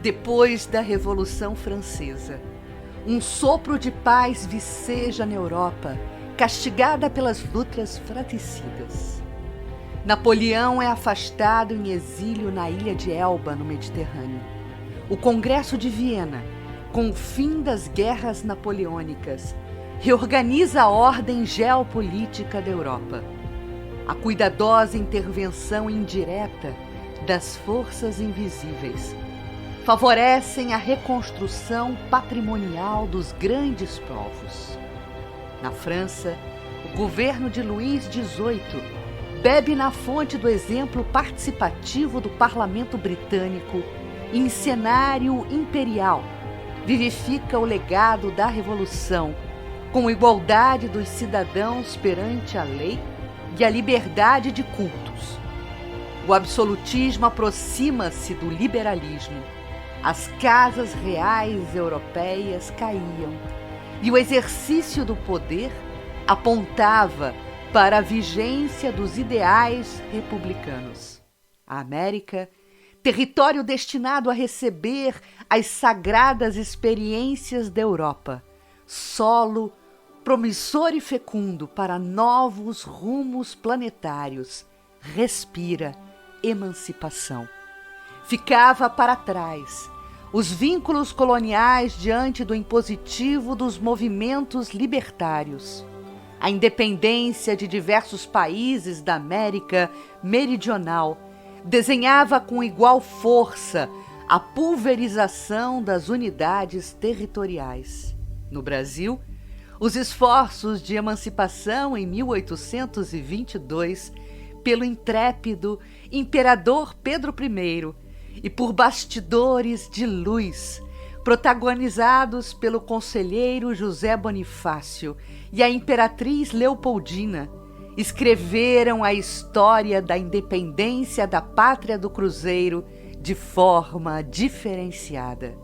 Depois da Revolução Francesa, um sopro de paz viceja na Europa, castigada pelas lutas fratricidas. Napoleão é afastado em exílio na ilha de Elba, no Mediterrâneo. O Congresso de Viena, com o fim das guerras napoleônicas, reorganiza a ordem geopolítica da Europa. A cuidadosa intervenção indireta das forças invisíveis favorecem a reconstrução patrimonial dos grandes povos. Na França, o governo de Luís XVIII bebe na fonte do exemplo participativo do parlamento britânico e, em cenário imperial, vivifica o legado da Revolução com igualdade dos cidadãos perante a lei e a liberdade de cultos. O absolutismo aproxima-se do liberalismo. As casas reais europeias caíam e o exercício do poder apontava para a vigência dos ideais republicanos. A América, território destinado a receber as sagradas experiências da Europa, solo promissor e fecundo para novos rumos planetários, respira emancipação. Ficava para trás os vínculos coloniais diante do impositivo dos movimentos libertários. A independência de diversos países da América Meridional desenhava com igual força a pulverização das unidades territoriais. No Brasil, os esforços de emancipação em 1822 pelo intrépido imperador Pedro I e por bastidores de luz, protagonizados pelo conselheiro José Bonifácio e a imperatriz Leopoldina, escreveram a história da independência da pátria do Cruzeiro de forma diferenciada.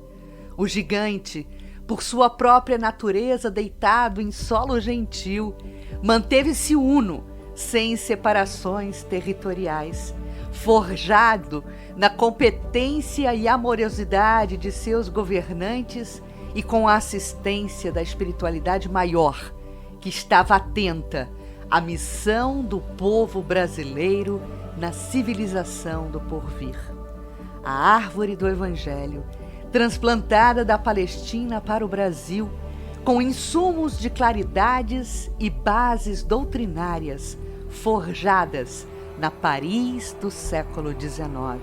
O gigante, por sua própria natureza deitado em solo gentil, manteve-se uno, sem separações territoriais, forjado na competência e amorosidade de seus governantes e com a assistência da espiritualidade maior, que estava atenta à missão do povo brasileiro na civilização do porvir. A árvore do Evangelho, transplantada da Palestina para o Brasil, com insumos de claridades e bases doutrinárias forjadas na Paris do século XIX.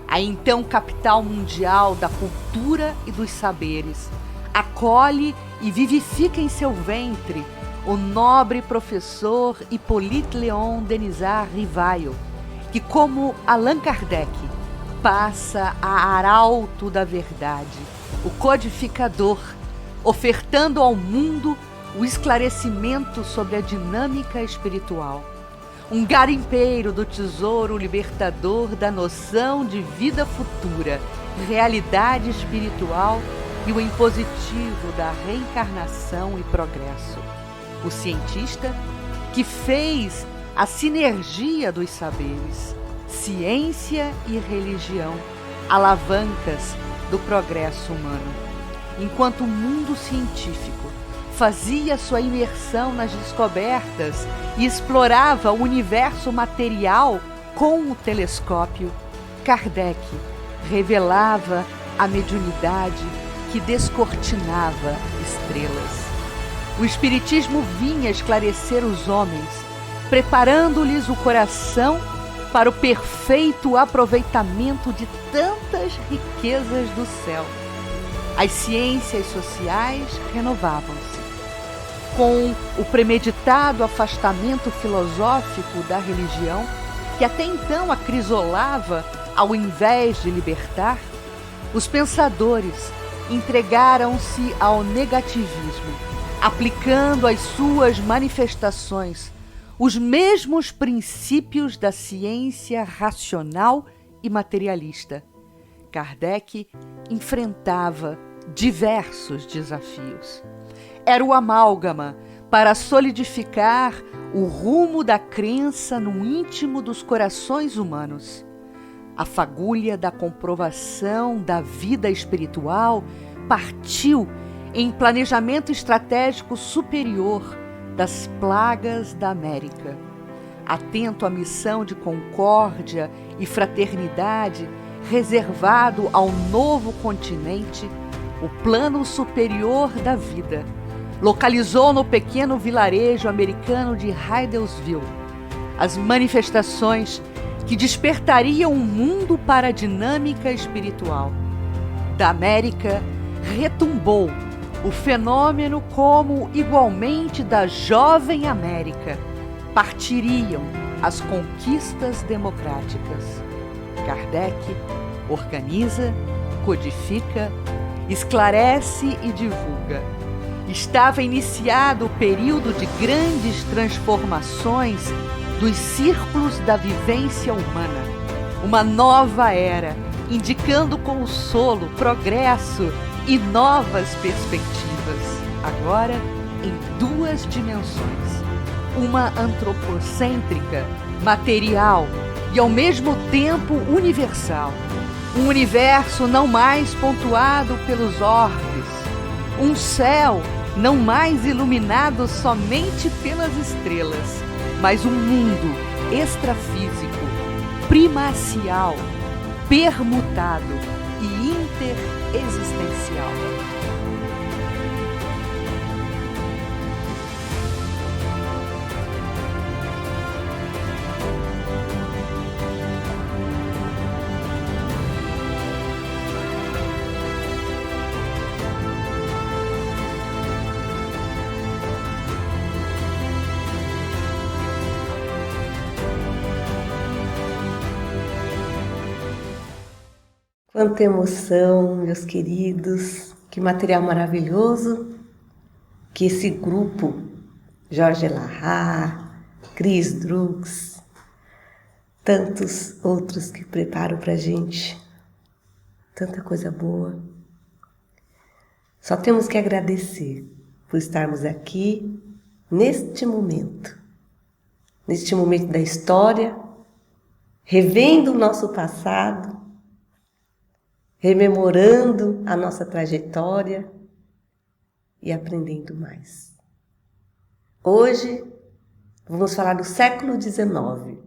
A então capital mundial da cultura e dos saberes acolhe e vivifica em seu ventre o nobre professor Hippolyte Léon Denisard Rivail, que, como Allan Kardec, passa a arauto da verdade, o codificador, ofertando ao mundo o esclarecimento sobre a dinâmica espiritual. Um garimpeiro do tesouro libertador da noção de vida futura, realidade espiritual e o impositivo da reencarnação e progresso. O cientista que fez a sinergia dos saberes, ciência e religião, alavancas do progresso humano. Enquanto o mundo científico fazia sua imersão nas descobertas e explorava o universo material com o telescópio, Kardec revelava a mediunidade que descortinava estrelas. O Espiritismo vinha esclarecer os homens, preparando-lhes o coração para o perfeito aproveitamento de tantas riquezas do céu. As ciências sociais renovavam-se. Com o premeditado afastamento filosófico da religião, que até então acrisolava ao invés de libertar, os pensadores entregaram-se ao negativismo, aplicando às suas manifestações os mesmos princípios da ciência racional e materialista. Kardec enfrentava diversos desafios. Era o amálgama para solidificar o rumo da crença no íntimo dos corações humanos. A fagulha da comprovação da vida espiritual partiu em planejamento estratégico superior das plagas da América. Atento à missão de concórdia e fraternidade reservado ao novo continente, o plano superior da vida localizou no pequeno vilarejo americano de Hydelsville as manifestações que despertariam o mundo para a dinâmica espiritual. Da América retumbou o fenômeno como, igualmente da jovem América, partiriam as conquistas democráticas. Kardec organiza, codifica, esclarece e divulga. Estava iniciado o período de grandes transformações dos círculos da vivência humana. Uma nova era, indicando consolo, progresso e novas perspectivas, agora em duas dimensões. Uma antropocêntrica, material e ao mesmo tempo universal. Um universo não mais pontuado pelos orbes. Um céu não mais iluminado somente pelas estrelas, mas um mundo extrafísico, primacial, permutado e interexistencial. Quanta emoção, meus queridos, que material maravilhoso que esse grupo, Jorge Elahá, Chris Drux, tantos outros que preparam pra gente, tanta coisa boa. Só temos que agradecer por estarmos aqui neste momento da história, revendo o nosso passado, rememorando a nossa trajetória e aprendendo mais. Hoje, vamos falar do século XIX,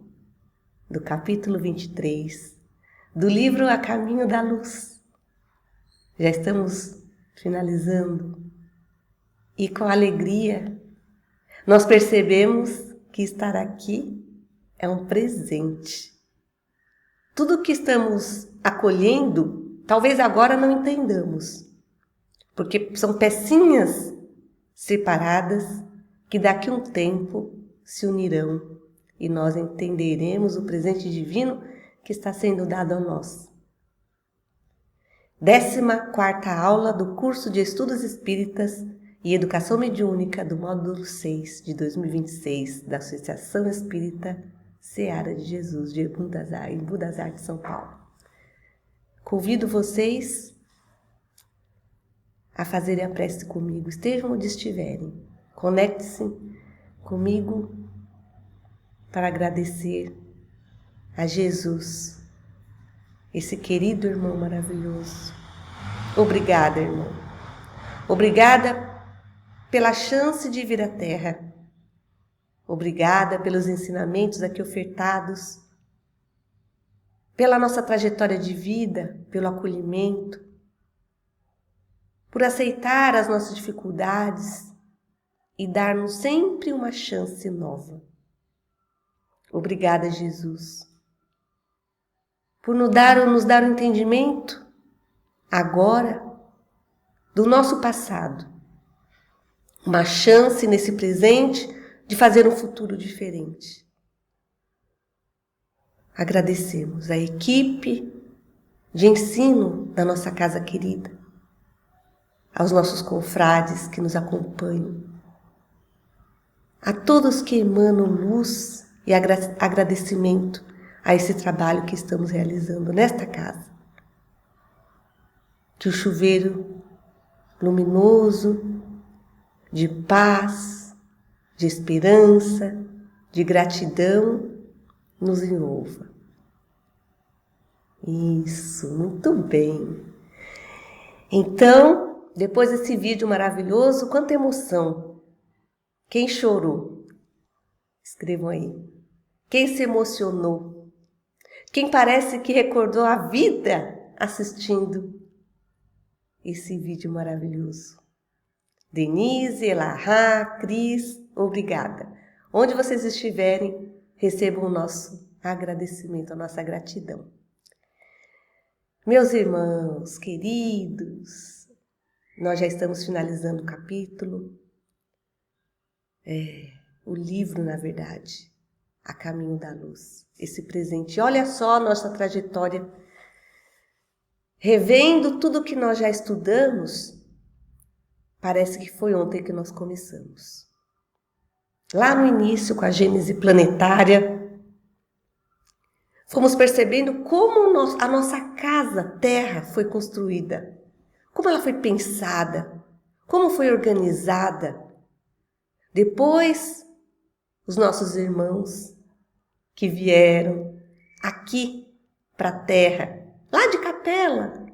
do capítulo 23, do livro A Caminho da Luz. Já estamos finalizando e com alegria nós percebemos que estar aqui é um presente. Tudo que estamos acolhendo, talvez agora não entendamos, porque são pecinhas separadas que daqui a um tempo se unirão e nós entenderemos o presente divino que está sendo dado a nós. 14ª aula do curso de Estudos Espíritas e Educação Mediúnica do módulo 6 de 2026 da Associação Espírita Seara de Jesus de Budas Artes, São Paulo. Convido vocês a fazerem a prece comigo, estejam onde estiverem. Conecte-se comigo para agradecer a Jesus, esse querido irmão maravilhoso. Obrigada, irmão. Obrigada pela chance de vir à Terra. Obrigada pelos ensinamentos aqui ofertados, pela nossa trajetória de vida, pelo acolhimento, por aceitar as nossas dificuldades e dar-nos sempre uma chance nova. Obrigada, Jesus, por nos dar o entendimento agora do nosso passado, uma chance nesse presente de fazer um futuro diferente. Agradecemos a equipe de ensino da nossa casa querida, aos nossos confrades que nos acompanham, a todos que emanam luz e agradecimento a esse trabalho que estamos realizando nesta casa. Que o chuveiro luminoso, de paz, de esperança, de gratidão nos envolva. Isso, muito bem. Então, depois desse vídeo maravilhoso, quanta emoção. Quem chorou? Escrevam aí. Quem se emocionou? Quem parece que recordou a vida assistindo esse vídeo maravilhoso? Denise, Elahá, Cris, obrigada. Onde vocês estiverem, recebam o nosso agradecimento, a nossa gratidão. Meus irmãos queridos, nós já estamos finalizando o capítulo. O livro, na verdade, A Caminho da Luz. Esse presente. Olha só a nossa trajetória. Revendo tudo que nós já estudamos, parece que foi ontem que nós começamos. Lá no início, com a Gênese planetária, fomos percebendo como a nossa casa, Terra, foi construída. Como ela foi pensada, como foi organizada. Depois, os nossos irmãos que vieram aqui para a Terra, lá de Capela,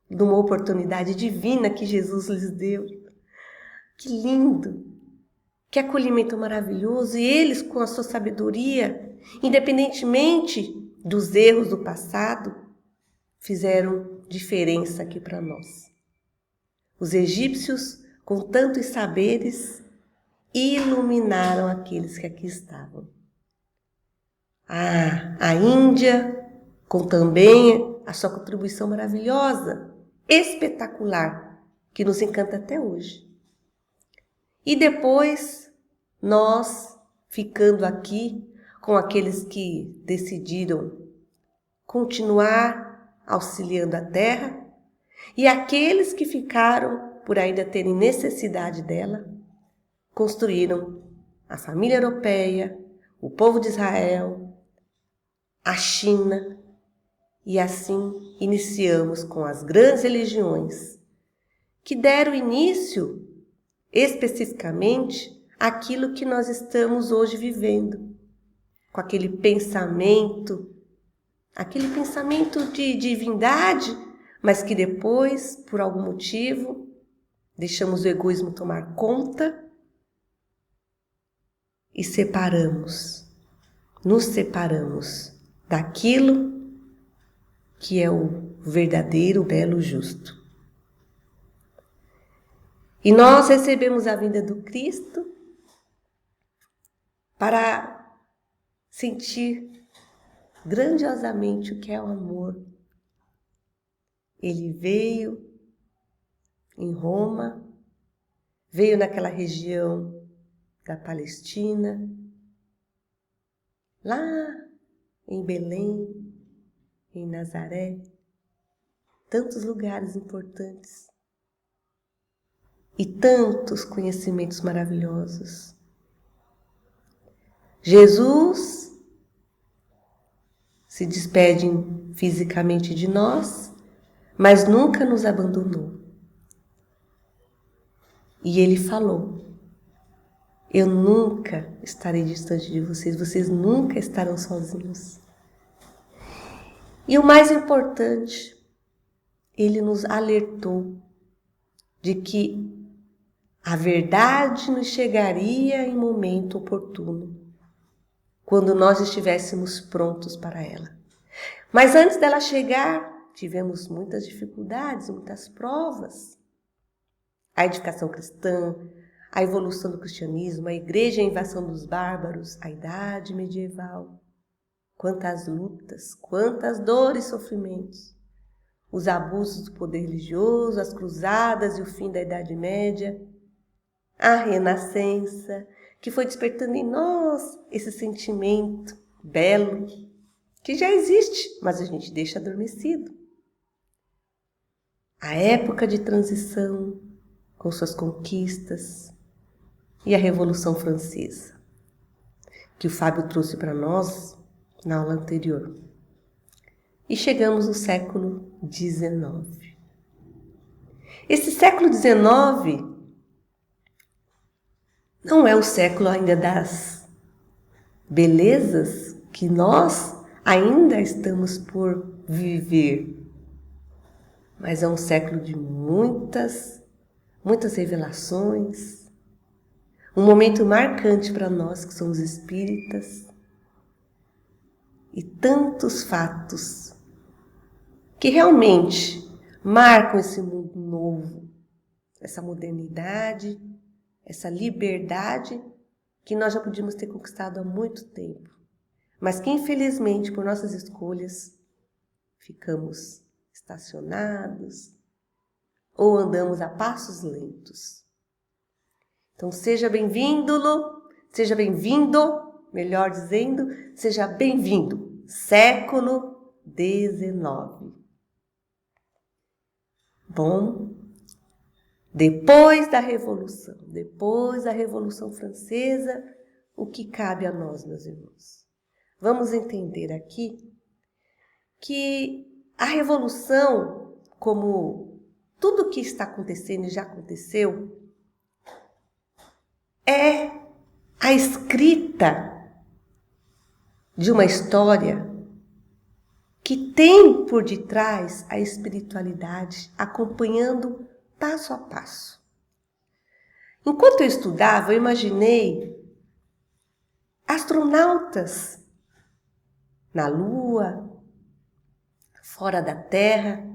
numa oportunidade divina que Jesus lhes deu. Que lindo, que acolhimento maravilhoso. E eles, com a sua sabedoria, independentemente dos erros do passado, fizeram diferença aqui para nós. Os egípcios, com tantos saberes, iluminaram aqueles que aqui estavam. A Índia, com também a sua contribuição maravilhosa, espetacular, que nos encanta até hoje. E depois, nós, ficando aqui com aqueles que decidiram continuar auxiliando a Terra, e aqueles que ficaram por ainda terem necessidade dela, construíram a família europeia, o povo de Israel, a China, e assim iniciamos com as grandes religiões que deram início especificamente àquilo que nós estamos hoje vivendo, com aquele pensamento de divindade, mas que depois, por algum motivo, deixamos o egoísmo tomar conta e nos separamos daquilo que é o verdadeiro, o belo, o justo. E nós recebemos a vinda do Cristo para sentir grandiosamente o que é o amor. Ele veio em Roma, veio naquela região da Palestina, lá em Belém, em Nazaré, tantos lugares importantes e tantos conhecimentos maravilhosos. Jesus se despede fisicamente de nós, mas nunca nos abandonou. E ele falou: eu nunca estarei distante de vocês, vocês nunca estarão sozinhos. E o mais importante, ele nos alertou de que a verdade nos chegaria em momento oportuno, quando nós estivéssemos prontos para ela. Mas antes dela chegar, tivemos muitas dificuldades, muitas provas. A edificação cristã, a evolução do cristianismo, a igreja e a invasão dos bárbaros, a idade medieval. Quantas lutas, quantas dores e sofrimentos. Os abusos do poder religioso, as cruzadas e o fim da Idade Média. A renascença, que foi despertando em nós esse sentimento belo, que já existe, mas a gente deixa adormecido. A época de transição, com suas conquistas, e a Revolução Francesa, que o Fábio trouxe para nós na aula anterior. E chegamos no século XIX. Esse século XIX não é o século ainda das belezas que nós ainda estamos por viver. Mas é um século de muitas revelações. Um momento marcante para nós que somos espíritas. E tantos fatos que realmente marcam esse mundo novo, essa modernidade, essa liberdade que nós já podíamos ter conquistado há muito tempo, mas que infelizmente por nossas escolhas ficamos estacionados ou andamos a passos lentos. Então seja bem-vindo, seja bem-vindo, melhor dizendo, seja bem-vindo, século XIX. Bom, depois da Revolução Francesa, o que cabe a nós, meus irmãos? Vamos entender aqui que a Revolução, como tudo que está acontecendo e já aconteceu, é a escrita de uma história que tem por detrás a espiritualidade acompanhando passo a passo. Enquanto eu estudava, eu imaginei astronautas na Lua, fora da Terra,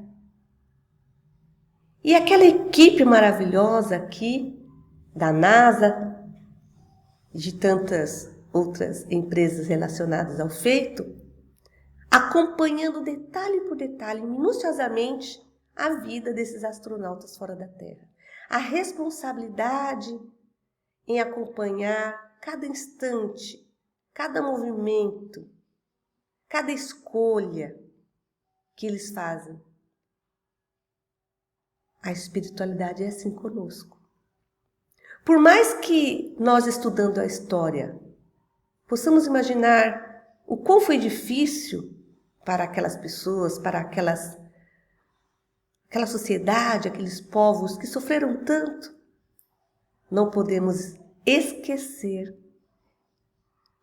e aquela equipe maravilhosa aqui da NASA, de tantas outras empresas relacionadas ao feito, acompanhando detalhe por detalhe, minuciosamente, a vida desses astronautas fora da Terra. A responsabilidade em acompanhar cada instante, cada movimento, cada escolha que eles fazem. A espiritualidade é assim conosco. Por mais que nós, estudando a história, possamos imaginar o quão foi difícil para aquelas pessoas, para aquela sociedade, aqueles povos que sofreram tanto, não podemos esquecer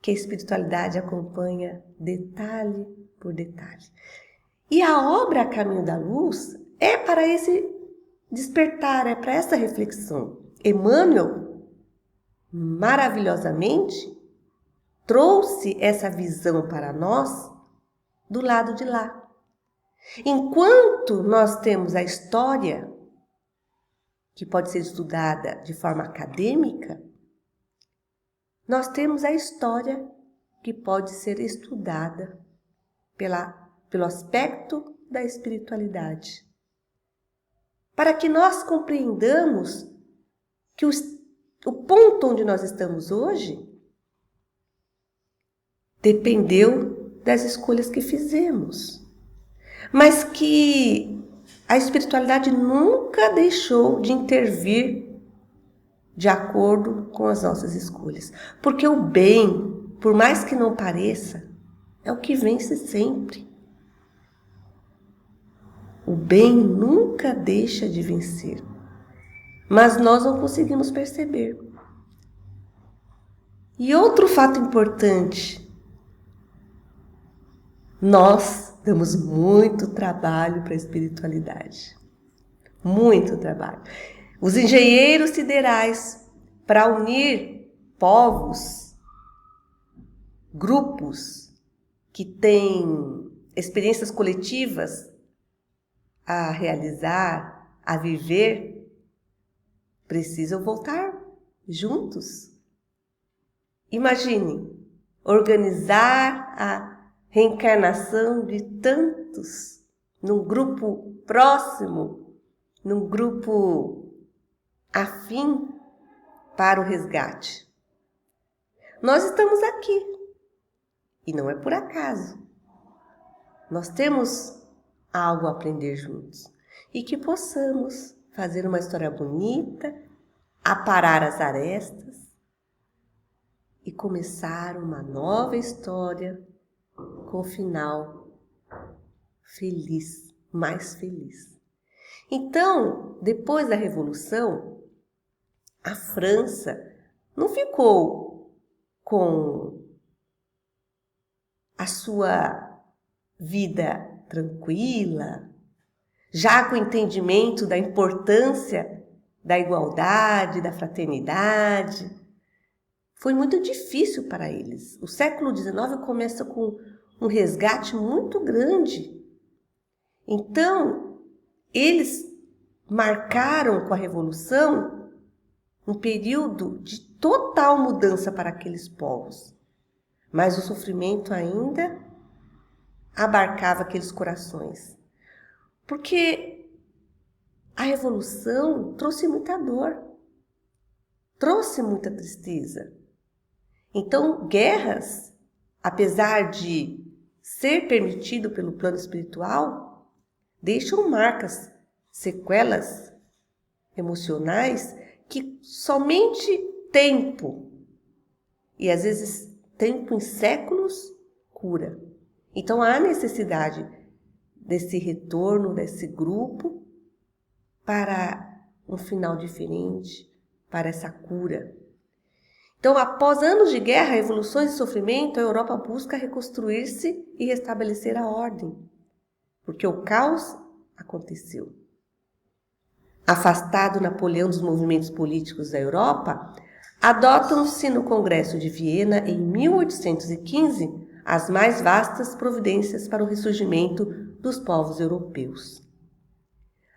que a espiritualidade acompanha detalhe por detalhe. E a obra A Caminho da Luz é para esse despertar, é para essa reflexão. Emmanuel, maravilhosamente, trouxe essa visão para nós do lado de lá. Enquanto nós temos a história, que pode ser estudada de forma acadêmica, nós temos a história que pode ser estudada pelo aspecto da espiritualidade. Para que nós compreendamos que o ponto onde nós estamos hoje dependeu das escolhas que fizemos. Mas que a espiritualidade nunca deixou de intervir de acordo com as nossas escolhas. Porque o bem, por mais que não pareça, é o que vence sempre. O bem nunca deixa de vencer. Mas nós não conseguimos perceber. E outro fato importante, nós damos muito trabalho para a espiritualidade. Muito trabalho. Os engenheiros siderais, para unir povos, grupos que têm experiências coletivas a realizar, a viver, precisam voltar juntos. Imagine organizar a reencarnação de tantos num grupo próximo, num grupo afim para o resgate. Nós estamos aqui e não é por acaso. Nós temos algo a aprender juntos e que possamos fazer uma história bonita, aparar as arestas e começar uma nova história com o final feliz, mais feliz. Então, depois da Revolução, a França não ficou com a sua vida tranquila, já com o entendimento da importância da igualdade, da fraternidade. Foi muito difícil para eles. O século XIX começa com um resgate muito grande. Então, eles marcaram com a Revolução um período de total mudança para aqueles povos. Mas o sofrimento ainda abarcava aqueles corações. Porque a Revolução trouxe muita dor, trouxe muita tristeza. Então, guerras, apesar de ser permitido pelo plano espiritual, deixam marcas, sequelas emocionais que somente tempo, e às vezes tempo em séculos, cura. Então há necessidade desse retorno, desse grupo, para um final diferente, para essa cura. Então, após anos de guerra, revoluções e sofrimento, a Europa busca reconstruir-se e restabelecer a ordem, porque o caos aconteceu. Afastado Napoleão dos movimentos políticos da Europa, adotam-se no Congresso de Viena, em 1815, as mais vastas providências para o ressurgimento dos povos europeus.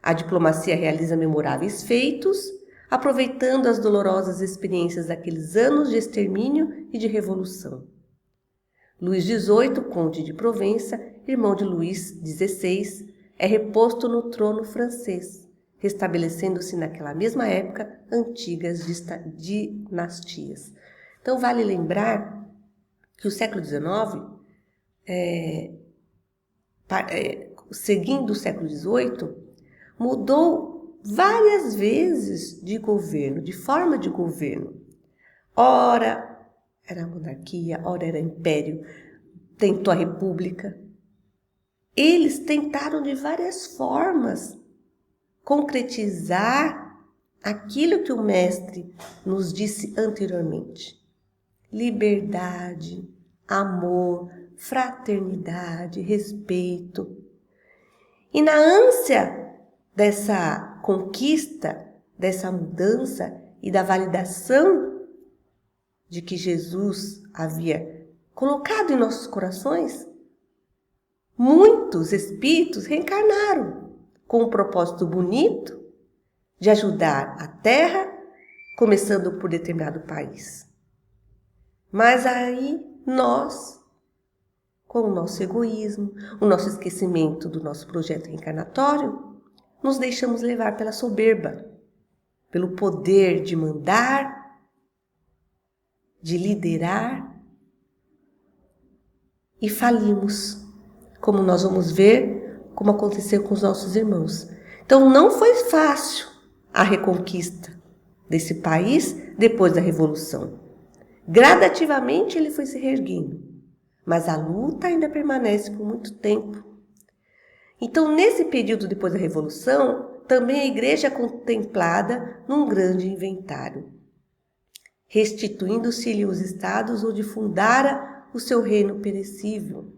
A diplomacia realiza memoráveis feitos, aproveitando as dolorosas experiências daqueles anos de extermínio e de revolução. Luís XVIII, conde de Provença, irmão de Luís XVI, é reposto no trono francês, restabelecendo-se naquela mesma época antigas dinastias. Então vale lembrar que o século XIX, seguindo o século XVIII, mudou várias vezes de governo, de forma de governo. Ora era monarquia, ora era império, tentou a república. Eles tentaram de várias formas concretizar aquilo que o mestre nos disse anteriormente. Liberdade, amor, fraternidade, respeito. E na ânsia dessa conquista, dessa mudança e da validação de que Jesus havia colocado em nossos corações, muitos espíritos reencarnaram com um propósito bonito de ajudar a Terra, começando por determinado país. Mas aí nós, com o nosso egoísmo, o nosso esquecimento do nosso projeto reencarnatório, nos deixamos levar pela soberba, pelo poder de mandar, de liderar, e falimos, como nós vamos ver, como aconteceu com os nossos irmãos. Então não foi fácil a reconquista desse país depois da Revolução. Gradativamente ele foi se reerguendo, mas a luta ainda permanece por muito tempo. Então, nesse período depois da Revolução, também a igreja é contemplada num grande inventário, restituindo-se-lhe os estados onde fundara o seu reino perecível.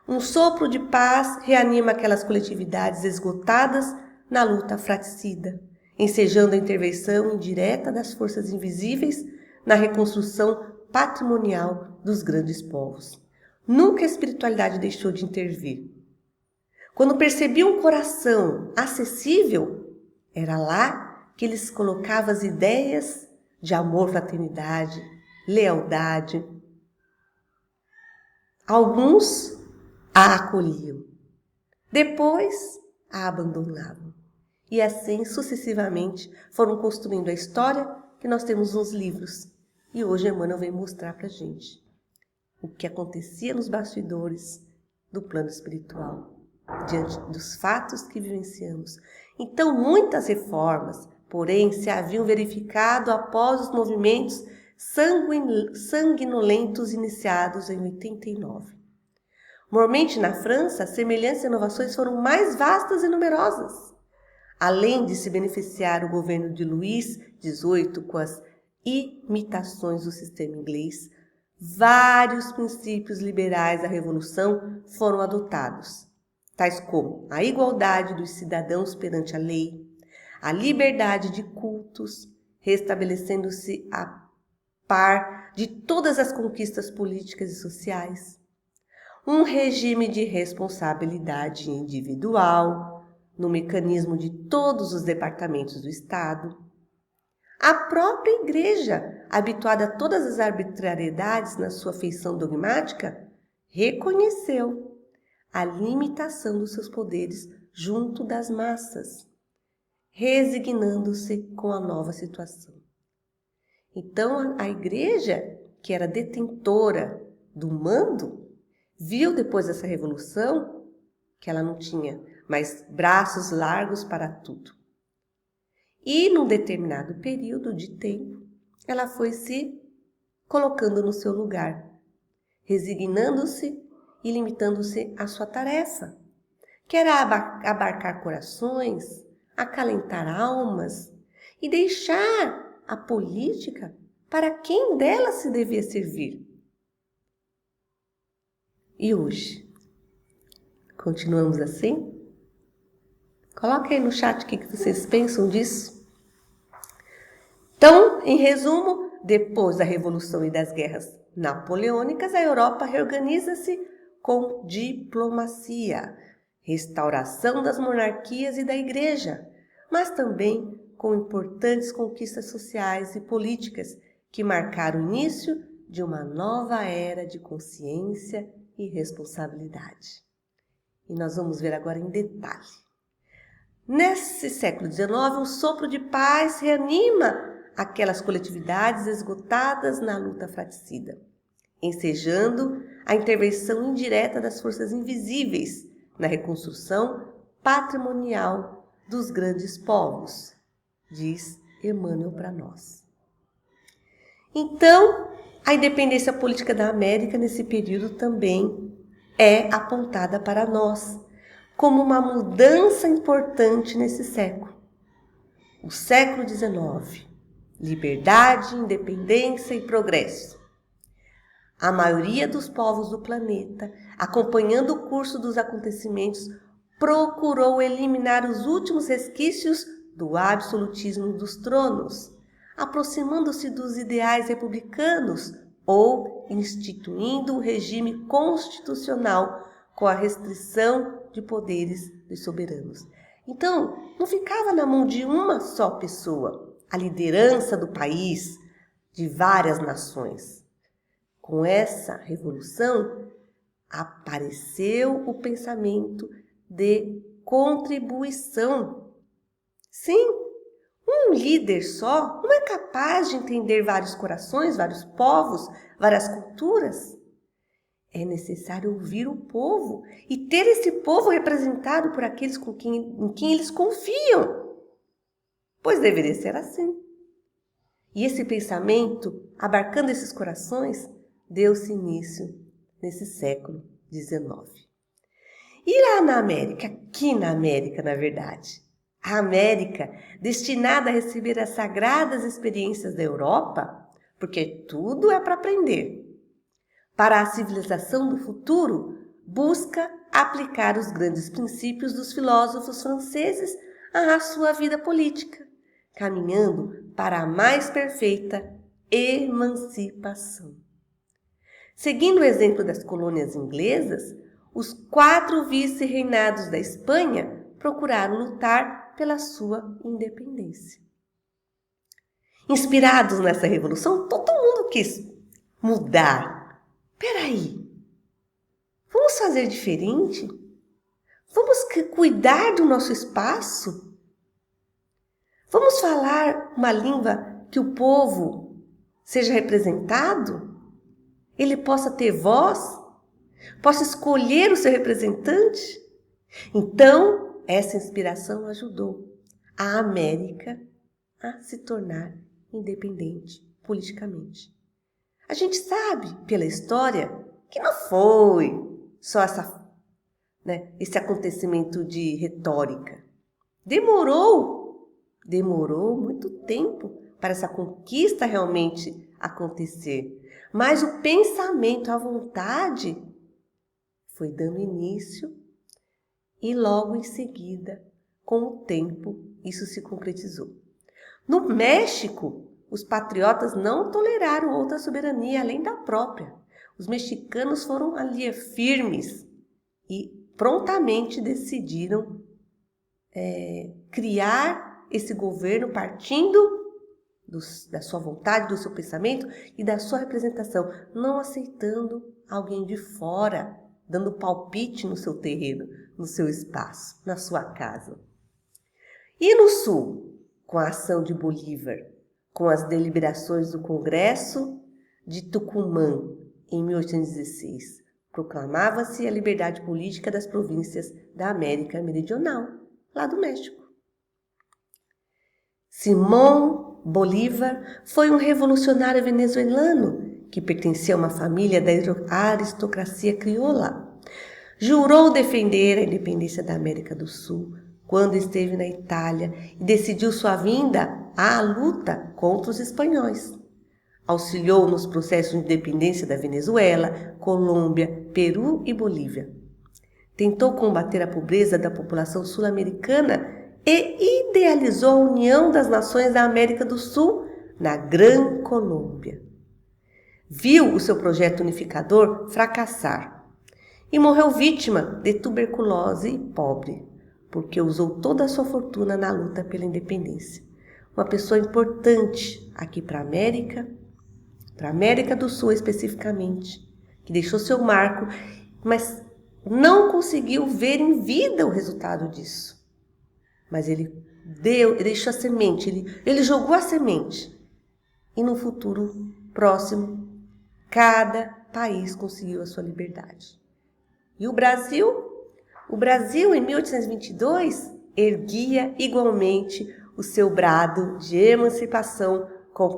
Um sopro de paz reanima aquelas coletividades esgotadas na luta fratricida, ensejando a intervenção indireta das forças invisíveis na reconstrução patrimonial dos grandes povos. Nunca a espiritualidade deixou de intervir. Quando percebia um coração acessível, era lá que eles colocavam as ideias de amor, fraternidade, lealdade. Alguns a acolhiam, depois a abandonavam. E assim, sucessivamente, foram construindo a história que nós temos nos livros. E hoje Emmanuel vem mostrar para a gente o que acontecia nos bastidores do plano espiritual, diante dos fatos que vivenciamos. Então, muitas reformas, porém, se haviam verificado após os movimentos sanguinolentos iniciados em 89. Mormente na França, semelhantes inovações foram mais vastas e numerosas. Além de se beneficiar o governo de Luís XVIII com as imitações do sistema inglês, vários princípios liberais da Revolução foram adotados, tais como a igualdade dos cidadãos perante a lei, a liberdade de cultos, restabelecendo-se a par de todas as conquistas políticas e sociais, um regime de responsabilidade individual no mecanismo de todos os departamentos do Estado. A própria Igreja, habituada a todas as arbitrariedades na sua feição dogmática, reconheceu a limitação dos seus poderes junto das massas, resignando-se com a nova situação. Então, a Igreja, que era detentora do mando, viu depois dessa revolução que ela não tinha mais braços largos para tudo. E, num determinado período de tempo, ela foi se colocando no seu lugar, resignando-se e limitando-se à sua tarefa, que era abarcar corações, acalentar almas e deixar a política para quem dela se devia servir. E hoje? Continuamos assim? Coloca aí no chat o que vocês pensam disso. Então, em resumo, depois da Revolução e das guerras napoleônicas, a Europa reorganiza-se com diplomacia, restauração das monarquias e da Igreja, mas também com importantes conquistas sociais e políticas que marcaram o início de uma nova era de consciência e responsabilidade. E nós vamos ver agora em detalhe. Nesse século XIX, um sopro de paz reanima aquelas coletividades esgotadas na luta fratricida, ensejando a intervenção indireta das forças invisíveis na reconstrução patrimonial dos grandes povos, diz Emmanuel para nós. Então, a independência política da América nesse período também é apontada para nós como uma mudança importante nesse século. O século XIX, liberdade, independência e progresso. A maioria dos povos do planeta, acompanhando o curso dos acontecimentos, procurou eliminar os últimos resquícios do absolutismo dos tronos, aproximando-se dos ideais republicanos ou instituindo o regime constitucional com a restrição de poderes dos soberanos. Então, não ficava na mão de uma só pessoa a liderança do país, de várias nações. Com essa revolução, apareceu o pensamento de contribuição. Sim, um líder só não é capaz de entender vários corações, vários povos, várias culturas. É necessário ouvir o povo e ter esse povo representado por aqueles em quem eles confiam, pois deveria ser assim. E esse pensamento, abarcando esses corações, deu-se início nesse século XIX. E lá na América, aqui na América, na verdade, a América, destinada a receber as sagradas experiências da Europa, porque tudo é para aprender, para a civilização do futuro, busca aplicar os grandes princípios dos filósofos franceses à sua vida política, caminhando para a mais perfeita emancipação. Seguindo o exemplo das colônias inglesas, os 4 vice-reinados da Espanha procuraram lutar pela sua independência. Inspirados nessa revolução, todo mundo quis mudar. Peraí, vamos fazer diferente? Vamos cuidar do nosso espaço? Vamos falar uma língua que o povo seja representado? Ele possa ter voz? Possa escolher o seu representante? Então, essa inspiração ajudou a América a se tornar independente politicamente. A gente sabe, pela história, que não foi só esse acontecimento de retórica. Demorou muito tempo para essa conquista realmente acontecer. Mas o pensamento, a vontade, foi dando início e logo em seguida, com o tempo, isso se concretizou. No México, os patriotas não toleraram outra soberania além da própria. Os mexicanos foram ali firmes e prontamente decidiram criar esse governo partindo da sua vontade, do seu pensamento e da sua representação, não aceitando alguém de fora, dando palpite no seu terreno, no seu espaço, na sua casa. E no Sul, com a ação de Bolívar, com as deliberações do Congresso de Tucumã, em 1816, proclamava-se a liberdade política das províncias da América Meridional, lá do México. Simón Bolívar foi um revolucionário venezuelano que pertencia a uma família da aristocracia crioula. Jurou defender a independência da América do Sul quando esteve na Itália e decidiu sua vinda à luta contra os espanhóis. Auxiliou nos processos de independência da Venezuela, Colômbia, Peru e Bolívia. Tentou combater a pobreza da população sul-americana e idealizou a união das nações da América do Sul na Gran Colômbia. Viu o seu projeto unificador fracassar e morreu vítima de tuberculose e pobre, porque usou toda a sua fortuna na luta pela independência. Uma pessoa importante aqui para a América do Sul especificamente, que deixou seu marco, mas não conseguiu ver em vida o resultado disso. Mas ele deixou a semente, ele jogou a semente. E no futuro próximo, cada país conseguiu a sua liberdade. E o Brasil em 1822, erguia igualmente o seu brado de emancipação com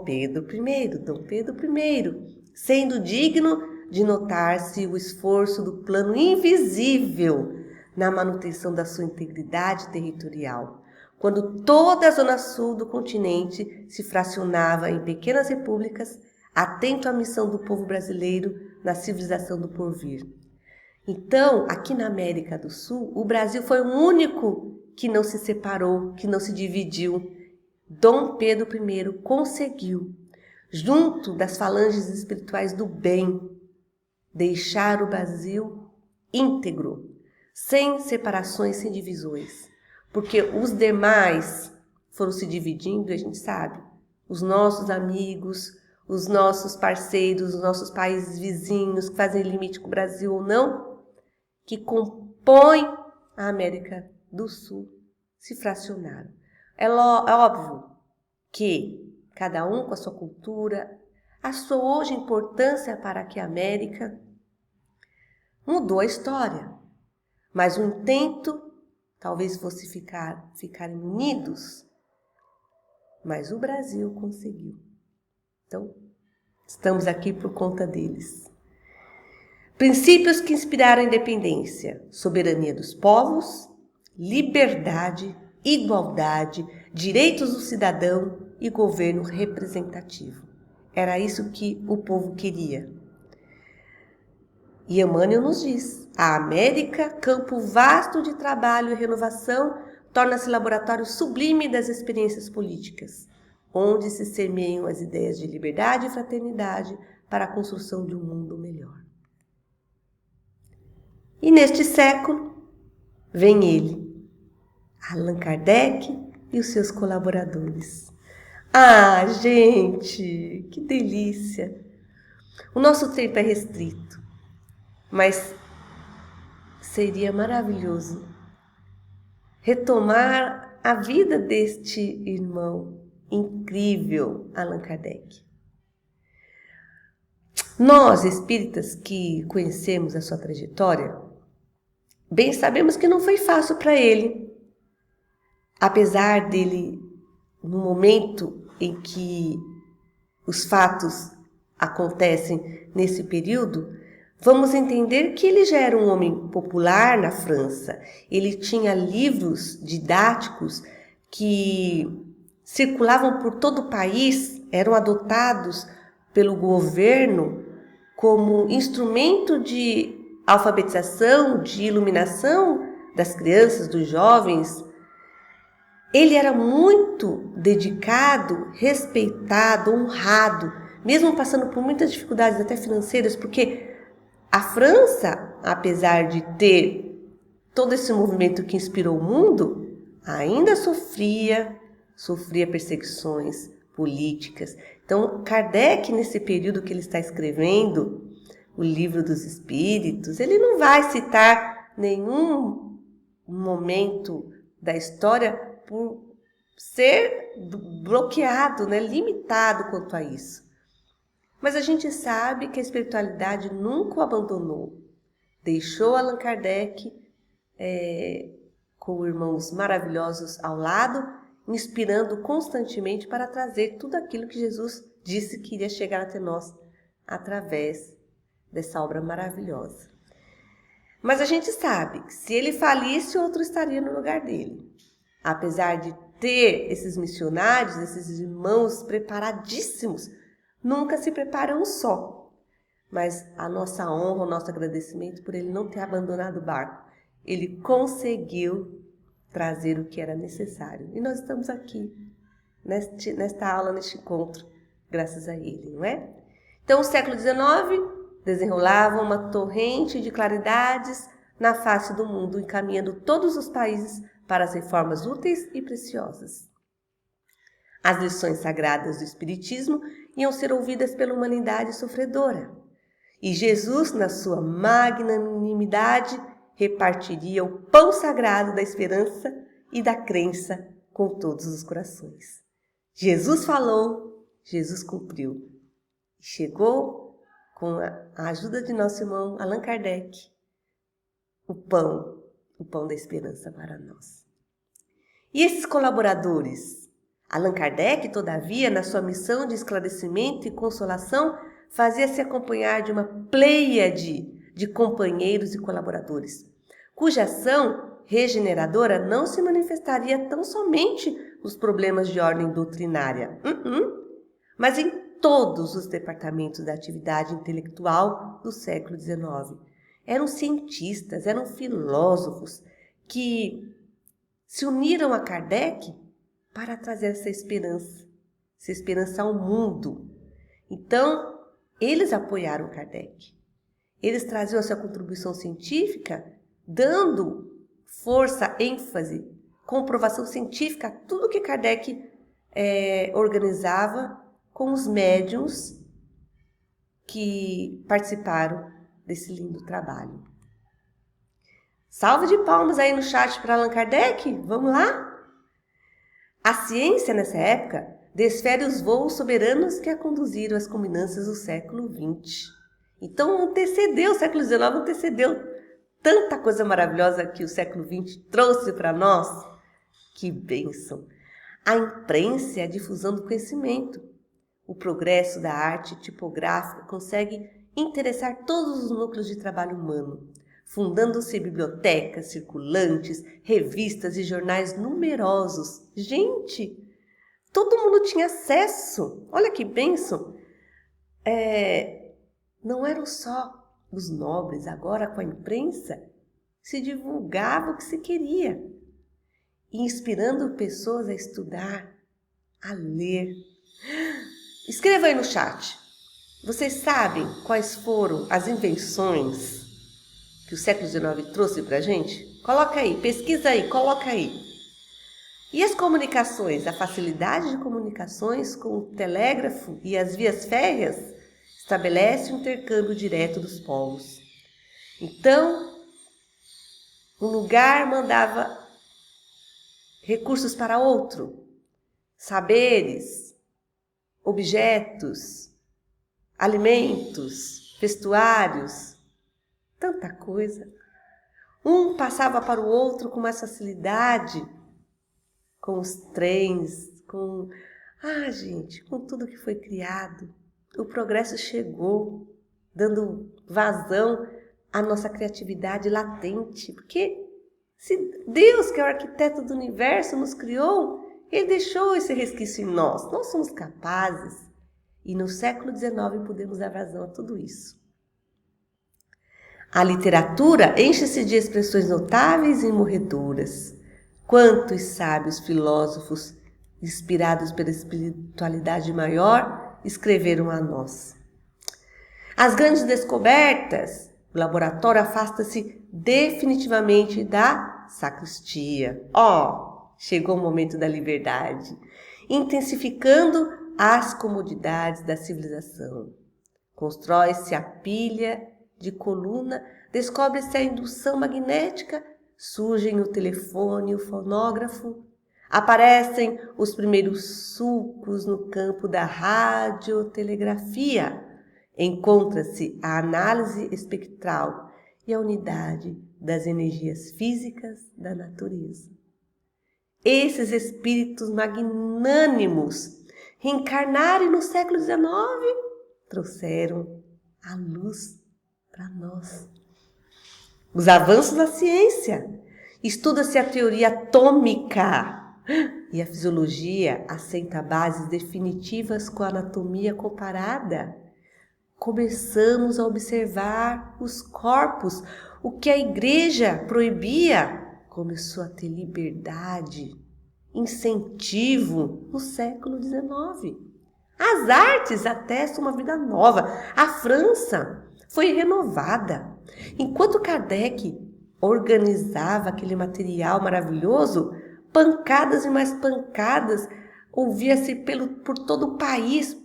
Dom Pedro I, sendo digno de notar-se o esforço do plano invisível na manutenção da sua integridade territorial, quando toda a zona sul do continente se fracionava em pequenas repúblicas, atento à missão do povo brasileiro na civilização do porvir. Então, aqui na América do Sul, o Brasil foi o único que não se separou, que não se dividiu. Dom Pedro I conseguiu, junto das falanges espirituais do bem, deixar o Brasil íntegro, sem separações, sem divisões, porque os demais foram se dividindo, a gente sabe, os nossos amigos, os nossos parceiros, os nossos países vizinhos que fazem limite com o Brasil ou não, que compõem a América do Sul, se fracionaram. É óbvio que cada um com a sua cultura, a sua hoje importância para que a América mudou a história. Mas o intento talvez fosse ficarem unidos, mas o Brasil conseguiu. Então, estamos aqui por conta deles. Princípios que inspiraram a independência: soberania dos povos, liberdade, igualdade, direitos do cidadão e governo representativo. Era isso que o povo queria. E Emmanuel nos diz: a América, campo vasto de trabalho e renovação, torna-se laboratório sublime das experiências políticas, onde se semeiam as ideias de liberdade e fraternidade para a construção de um mundo melhor. E neste século, vem ele, Allan Kardec e os seus colaboradores. Ah, gente, que delícia! O nosso tempo é restrito, mas seria maravilhoso retomar a vida deste irmão incrível, Allan Kardec. Nós, espíritas que conhecemos a sua trajetória, bem sabemos que não foi fácil para ele. Apesar dele, no momento em que os fatos acontecem nesse período, vamos entender que ele já era um homem popular na França. Ele tinha livros didáticos que circulavam por todo o país, eram adotados pelo governo como instrumento de alfabetização, de iluminação das crianças, dos jovens, ele era muito dedicado, respeitado, honrado, mesmo passando por muitas dificuldades até financeiras, porque a França, apesar de ter todo esse movimento que inspirou o mundo, ainda sofria perseguições políticas. Então, Kardec, nesse período que ele está escrevendo o Livro dos Espíritos, ele não vai citar nenhum momento da história por ser bloqueado, limitado quanto a isso. Mas a gente sabe que a espiritualidade nunca o abandonou. Deixou Allan Kardec com irmãos maravilhosos ao lado, inspirando constantemente para trazer tudo aquilo que Jesus disse que iria chegar até nós através dessa obra maravilhosa. Mas a gente sabe que se ele falisse, outro estaria no lugar dele. Apesar de ter esses missionários, esses irmãos preparadíssimos, nunca se preparam um só. Mas a nossa honra, o nosso agradecimento por ele não ter abandonado o barco. Ele conseguiu trazer o que era necessário. E nós estamos aqui, nesta aula, neste encontro, graças a ele, não é? Então, o século XIX desenrolava uma torrente de claridades na face do mundo, encaminhando todos os países para as reformas úteis e preciosas. As lições sagradas do Espiritismo iam ser ouvidas pela humanidade sofredora. E Jesus, na sua magnanimidade, repartiria o pão sagrado da esperança e da crença com todos os corações. Jesus falou, Jesus cumpriu. Chegou, com a ajuda de nosso irmão Allan Kardec, o pão da esperança para nós. E esses colaboradores? Allan Kardec, todavia, na sua missão de esclarecimento e consolação, fazia-se acompanhar de uma pleiade de companheiros e colaboradores, cuja ação regeneradora não se manifestaria tão somente nos problemas de ordem doutrinária, mas em todos os departamentos da atividade intelectual do século XIX. Eram cientistas, eram filósofos que se uniram a Kardec para trazer essa esperança ao mundo. Então, eles apoiaram Kardec. Eles traziam a sua contribuição científica, dando força, ênfase, comprovação científica a tudo que Kardec organizava com os médiuns que participaram desse lindo trabalho. Salve de palmas aí no chat para Allan Kardec, vamos lá? A ciência, nessa época, desfere os voos soberanos que a conduziram às culminâncias do século XX. Então, antecedeu, o século XIX antecedeu tanta coisa maravilhosa que o século XX trouxe para nós. Que bênção! A imprensa e a difusão do conhecimento. O progresso da arte tipográfica consegue interessar todos os núcleos de trabalho humano, fundando-se bibliotecas, circulantes, revistas e jornais numerosos. Gente, todo mundo tinha acesso. Olha que bênção! Não eram só os nobres, agora com a imprensa se divulgava o que se queria, inspirando pessoas a estudar, a ler. Escreva aí no chat. Vocês sabem quais foram as invenções que o século XIX trouxe para a gente? Coloca aí, pesquisa aí, coloca aí. E as comunicações, a facilidade de comunicações com o telégrafo e as vias férreas estabelece o intercâmbio direto dos povos. Então, um lugar mandava recursos para outro, saberes, objetos, alimentos, vestuários, tanta coisa. Um passava para o outro com mais facilidade, com os trens, com tudo que foi criado. O progresso chegou, dando vazão à nossa criatividade latente, porque se Deus, que é o arquiteto do universo, nos criou, Ele deixou esse resquício em nós. Nós somos capazes. E no século XIX podemos dar vazão a tudo isso. A literatura enche-se de expressões notáveis e morredoras. Quantos sábios filósofos, inspirados pela espiritualidade maior, escreveram a nós. As grandes descobertas, o laboratório afasta-se definitivamente da sacristia. Chegou o momento da liberdade, intensificando as comodidades da civilização. Constrói-se a pilha de coluna, descobre-se a indução magnética, surgem o telefone e o fonógrafo, aparecem os primeiros sulcos no campo da radiotelegrafia, encontra-se a análise espectral e a unidade das energias físicas da natureza. Esses espíritos magnânimos, reencarnaram no século XIX, trouxeram a luz para nós. Os avanços da ciência, estuda-se a teoria atômica e a fisiologia assenta bases definitivas com a anatomia comparada. Começamos a observar os corpos, o que a igreja proibia começou a ter liberdade, incentivo no século XIX. As artes atestam uma vida nova. A França foi renovada. Enquanto Kardec organizava aquele material maravilhoso, pancadas e mais pancadas ouvia-se por todo o país.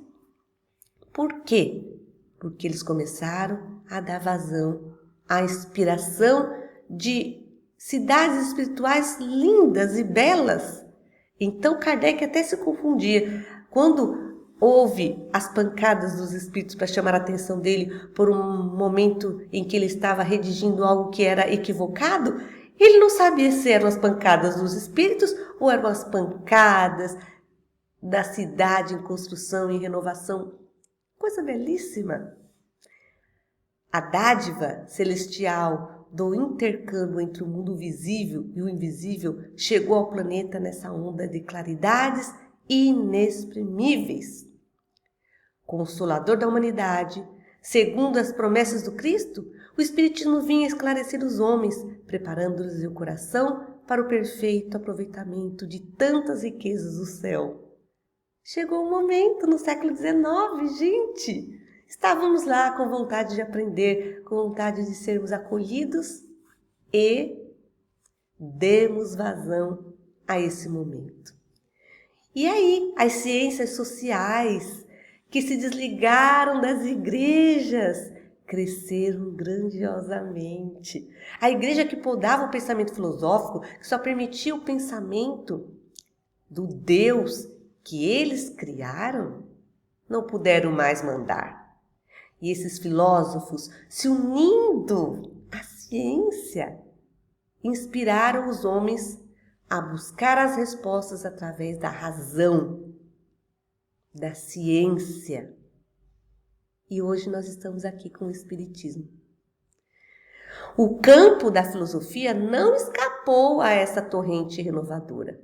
Por quê? Porque eles começaram a dar vazão à inspiração de cidades espirituais lindas e belas. Então Kardec até se confundia. Quando houve as pancadas dos espíritos para chamar a atenção dele por um momento em que ele estava redigindo algo que era equivocado, ele não sabia se eram as pancadas dos espíritos ou eram as pancadas da cidade em construção e renovação. Coisa belíssima. A dádiva celestial do intercâmbio entre o mundo visível e o invisível chegou ao planeta nessa onda de claridades inexprimíveis. Consolador da humanidade, segundo as promessas do Cristo, o Espiritismo vinha esclarecer os homens, preparando-lhes o coração para o perfeito aproveitamento de tantas riquezas do céu. Chegou o momento no século XIX, gente! Estávamos lá com vontade de aprender, com vontade de sermos acolhidos e demos vazão a esse momento. E aí, as ciências sociais que se desligaram das igrejas cresceram grandiosamente. A igreja que podava o pensamento filosófico, que só permitia o pensamento do Deus que eles criaram, não puderam mais mandar. E esses filósofos, se unindo à ciência, inspiraram os homens a buscar as respostas através da razão, da ciência. E hoje nós estamos aqui com o Espiritismo. O campo da filosofia não escapou a essa torrente renovadora.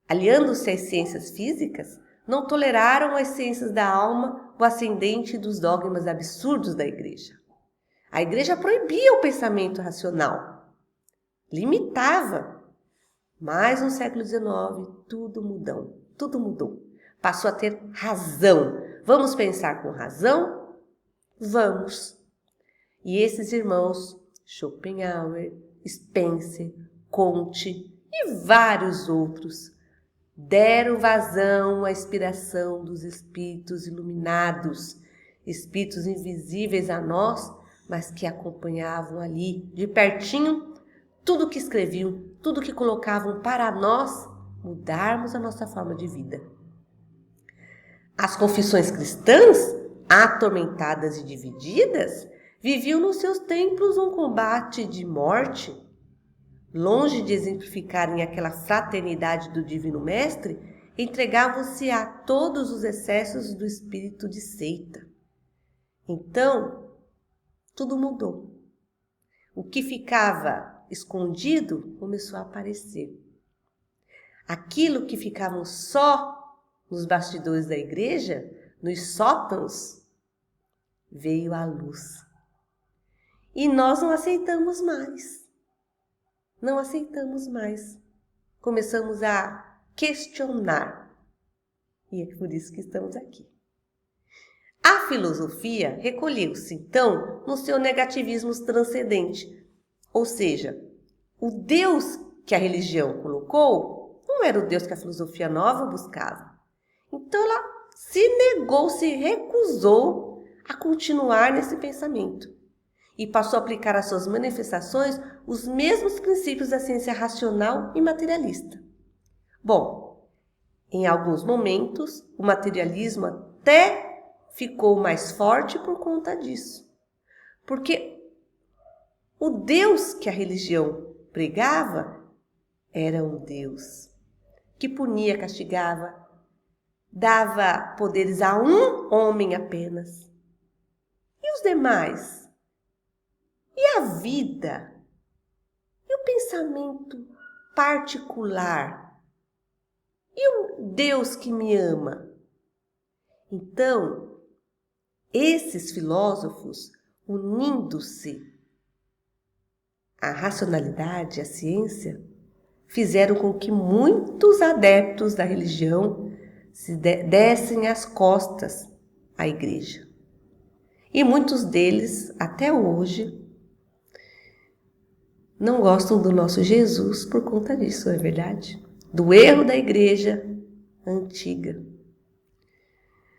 Aliando-se às ciências físicas, não toleraram as ciências da alma o ascendente dos dogmas absurdos da igreja. A igreja proibia o pensamento racional, limitava. Mas no século XIX tudo mudou. Passou a ter razão. Vamos pensar com razão? Vamos. E esses irmãos, Schopenhauer, Spencer, Comte e vários outros, deram vazão à inspiração dos espíritos iluminados, espíritos invisíveis a nós, mas que acompanhavam ali, de pertinho, tudo que escreviam, tudo que colocavam para nós mudarmos a nossa forma de vida. As confissões cristãs, atormentadas e divididas, viviam nos seus templos um combate de morte. Longe de exemplificarem aquela fraternidade do Divino Mestre, entregavam-se a todos os excessos do espírito de seita. Então, tudo mudou. O que ficava escondido começou a aparecer. Aquilo que ficava só nos bastidores da igreja, nos sótãos, veio à luz. E nós não aceitamos mais. Não aceitamos mais. Começamos a questionar. E é por isso que estamos aqui. A filosofia recolheu-se, então, no seu negativismo transcendente. Ou seja, o Deus que a religião colocou não era o Deus que a filosofia nova buscava. Então ela se negou, se recusou a continuar nesse pensamento. E passou a aplicar às suas manifestações os mesmos princípios da ciência racional e materialista. Bom, em alguns momentos, o materialismo até ficou mais forte por conta disso. Porque o Deus que a religião pregava era um Deus que punia, castigava, dava poderes a um homem apenas. E os demais? E a vida? E o pensamento particular? E o Deus que me ama? Então, esses filósofos, unindo-se à racionalidade, à ciência, fizeram com que muitos adeptos da religião se dessem as costas à igreja. E muitos deles, até hoje, não gostam do nosso Jesus por conta disso, não é verdade? Do erro da igreja antiga.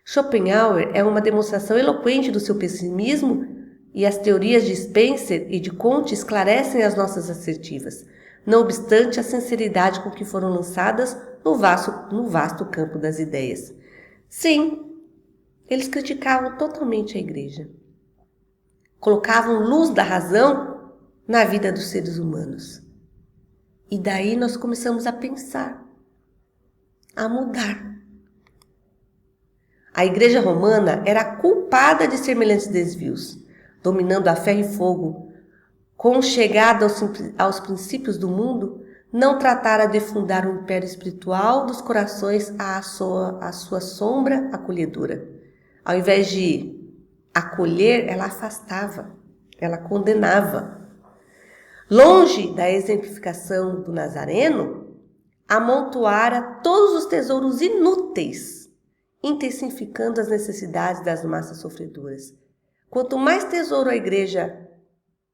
Schopenhauer é uma demonstração eloquente do seu pessimismo e as teorias de Spencer e de Comte esclarecem as nossas assertivas, não obstante a sinceridade com que foram lançadas no vasto campo das ideias. Sim, eles criticavam totalmente a igreja. Colocavam luz da razão na vida dos seres humanos. E daí nós começamos a pensar, a mudar. A igreja romana era culpada de semelhantes desvios, dominando a ferro e fogo, com chegada aos princípios do mundo, não tratara de fundar um império espiritual dos corações à sua sombra acolhedora. Ao invés de acolher, ela afastava, ela condenava. Longe da exemplificação do Nazareno, amontoara todos os tesouros inúteis, intensificando as necessidades das massas sofredoras. Quanto mais tesouro a igreja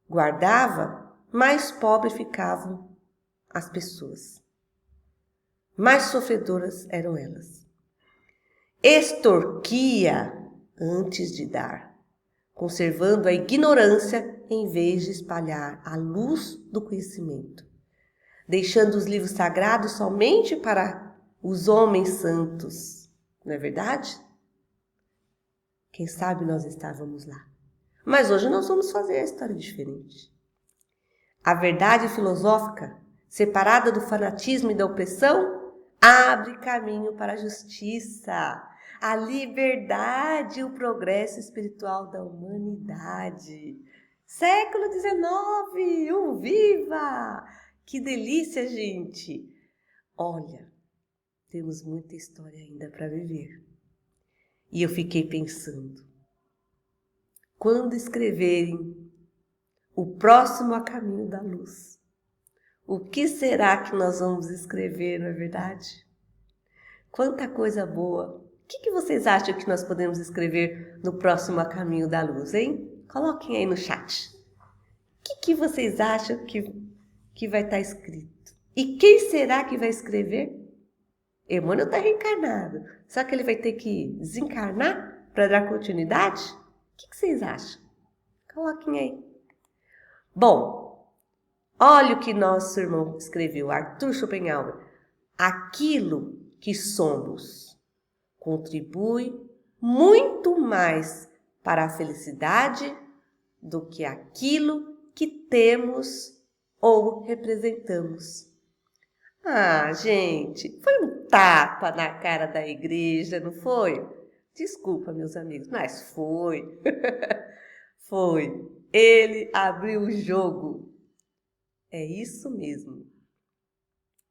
guardava, mais pobres ficavam as pessoas. Mais sofredoras eram elas. Extorquia antes de dar, conservando a ignorância em vez de espalhar a luz do conhecimento, deixando os livros sagrados somente para os homens santos. Não é verdade? Quem sabe nós estávamos lá. Mas hoje nós vamos fazer a história diferente. A verdade filosófica, separada do fanatismo e da opressão, abre caminho para a justiça, a liberdade e o progresso espiritual da humanidade. Século XIX, viva! Que delícia, gente! Olha, temos muita história ainda para viver. E eu fiquei pensando, quando escreverem o próximo a caminho da luz, o que será que nós vamos escrever, não é verdade? Quanta coisa boa! O que vocês acham que nós podemos escrever no próximo a caminho da luz, hein? Coloquem aí no chat. O que vocês acham que vai estar escrito? E quem será que vai escrever? Emmanuel está reencarnado. Só que ele vai ter que desencarnar para dar continuidade? O que vocês acham? Coloquem aí. Bom, olha o que nosso irmão escreveu, Arthur Schopenhauer. Aquilo que somos contribui muito mais para a felicidade do que aquilo que temos ou representamos. Ah, gente, foi um tapa na cara da igreja, não foi? Desculpa, meus amigos, mas foi. Foi. Ele abriu o jogo. É isso mesmo.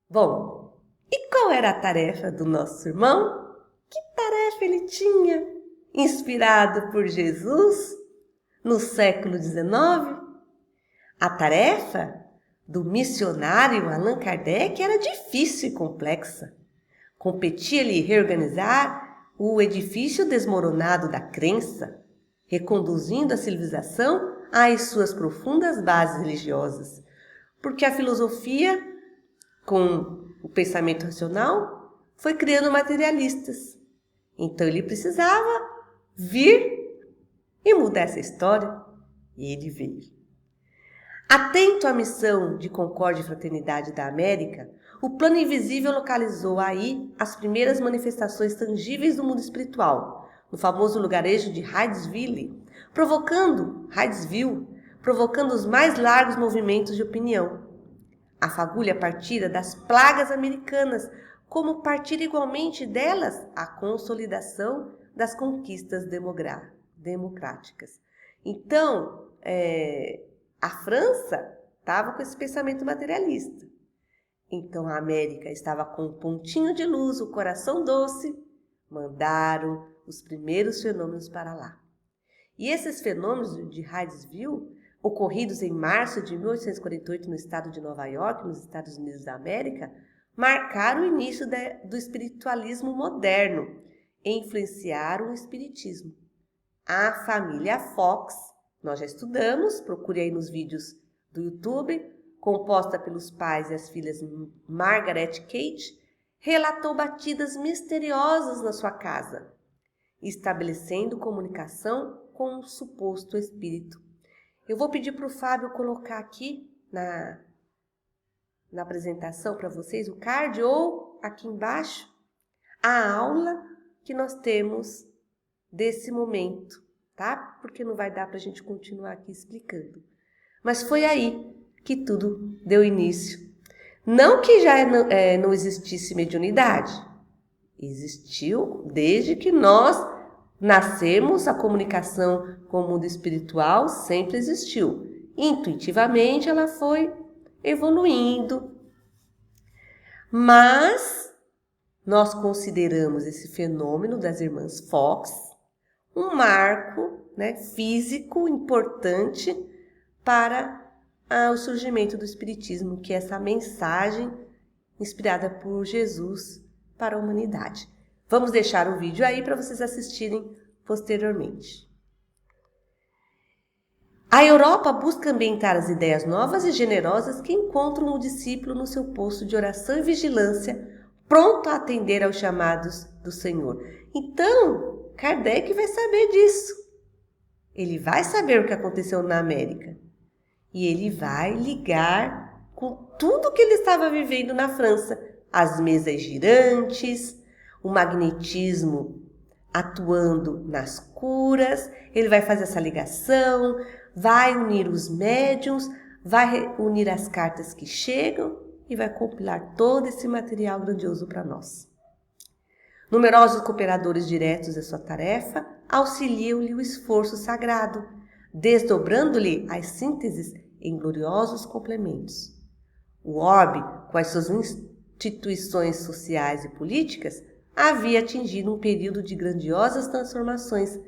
Bom, e qual era a tarefa do nosso irmão? Que tarefa ele tinha? Inspirado por Jesus no século XIX? A tarefa do missionário Allan Kardec era difícil e complexa. Competia-lhe reorganizar o edifício desmoronado da crença, reconduzindo a civilização às suas profundas bases religiosas, porque a filosofia, com o pensamento racional, foi criando materialistas. Então ele precisava vir e mudar essa história, e ele veio. Atento à missão de concórdia e fraternidade da América, o plano invisível localizou aí as primeiras manifestações tangíveis do mundo espiritual, no famoso lugarejo de Hydesville, provocando os mais largos movimentos de opinião. A fagulha partira das plagas americanas, como partira igualmente delas a consolidação das conquistas democráticas. Então, a França estava com esse pensamento materialista. Então a América estava com um pontinho de luz, o coração doce, mandaram os primeiros fenômenos para lá. E esses fenômenos de Hydesville, ocorridos em março de 1848 no estado de Nova York, nos Estados Unidos da América, marcaram o início do espiritualismo moderno e influenciaram o espiritismo. A família Fox, nós já estudamos, procure aí nos vídeos do YouTube, composta pelos pais e as filhas Margaret e Kate, relatou batidas misteriosas na sua casa, estabelecendo comunicação com o suposto espírito. Eu vou pedir para o Fábio colocar aqui na apresentação para vocês o card, ou aqui embaixo, a aula que nós temos desse momento, tá? Porque não vai dar para a gente continuar aqui explicando. Mas foi aí que tudo deu início. Não que já não existisse mediunidade. Existiu desde que nós nascemos, a comunicação com o mundo espiritual sempre existiu. Intuitivamente ela foi evoluindo. Mas nós consideramos esse fenômeno das irmãs Fox um marco, físico importante para o surgimento do Espiritismo, que é essa mensagem inspirada por Jesus para a humanidade. Vamos deixar o vídeo aí para vocês assistirem posteriormente. A Europa busca ambientar as ideias novas e generosas que encontram o discípulo no seu posto de oração e vigilância, pronto a atender aos chamados do Senhor. Então, Kardec vai saber disso. Ele vai saber o que aconteceu na América. E ele vai ligar com tudo que ele estava vivendo na França. As mesas girantes, o magnetismo atuando nas curas. Ele vai fazer essa ligação, vai unir os médiuns, vai unir as cartas que chegam e vai compilar todo esse material grandioso para nós. Numerosos cooperadores diretos da sua tarefa auxiliam-lhe o esforço sagrado, desdobrando-lhe as sínteses em gloriosos complementos. O orbe, com as suas instituições sociais e políticas, havia atingido um período de grandiosas transformações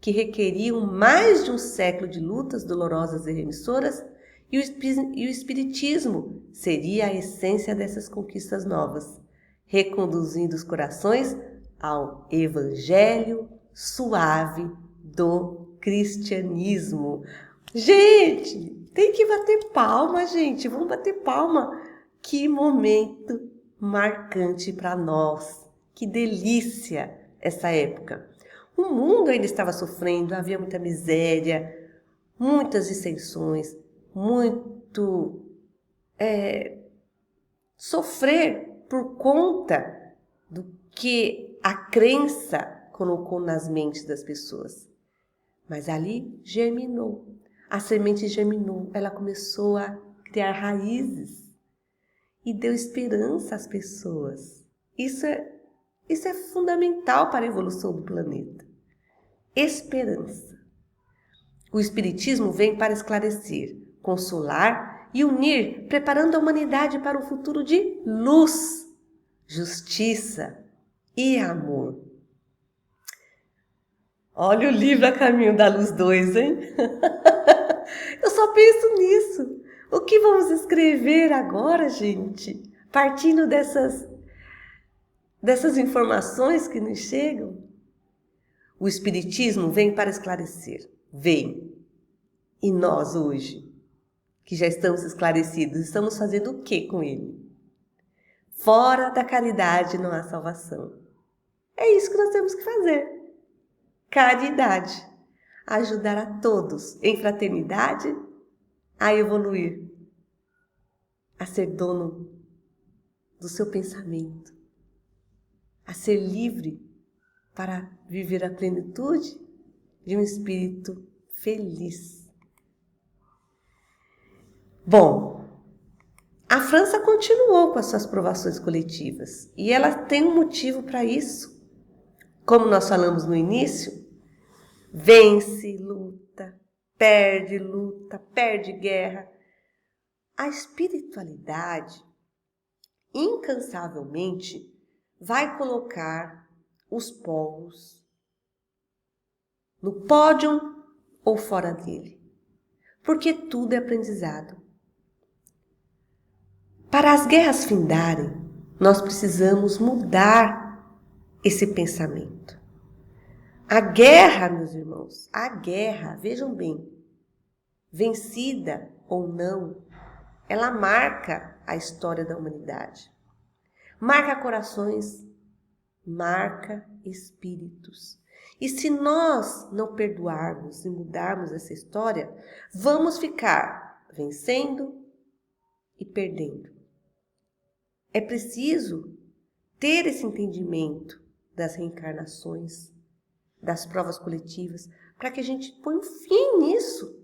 que requeriam mais de um século de lutas dolorosas e remissoras, e o Espiritismo seria a essência dessas conquistas novas, reconduzindo os corações ao Evangelho suave do cristianismo. Gente, tem que bater palma, gente. Vamos bater palma. Que momento marcante para nós. Que delícia essa época. O mundo ainda estava sofrendo, havia muita miséria, muitas dissensões, muito sofrer por conta do que a crença colocou nas mentes das pessoas. Mas ali germinou. A semente germinou, ela começou a criar raízes e deu esperança às pessoas. Isso é fundamental para a evolução do planeta. Esperança. O Espiritismo vem para esclarecer, consolar e unir, preparando a humanidade para um futuro de luz, justiça e amor. Olha o livro A Caminho da Luz 2, hein? Eu só penso nisso. O que vamos escrever agora, gente? Partindo dessas informações que nos chegam. O Espiritismo vem para esclarecer. Vem. E nós hoje, que já estamos esclarecidos, estamos fazendo o que com ele? Fora da caridade não há salvação. É isso que nós temos que fazer. Caridade. Ajudar a todos em fraternidade a evoluir, a ser dono do seu pensamento, a ser livre para viver a plenitude de um espírito feliz. Bom, a França continuou com as suas provações coletivas e ela tem um motivo para isso. Como nós falamos no início, vence, luta, perde guerra. A espiritualidade, incansavelmente, vai colocar os povos no pódio ou fora dele, porque tudo é aprendizado. Para as guerras findarem, nós precisamos mudar esse pensamento. A guerra, meus irmãos, a guerra, vejam bem, vencida ou não, ela marca a história da humanidade. Marca corações, marca espíritos. E se nós não perdoarmos e mudarmos essa história, vamos ficar vencendo e perdendo. É preciso ter esse entendimento das reencarnações, das provas coletivas, para que a gente ponha um fim nisso.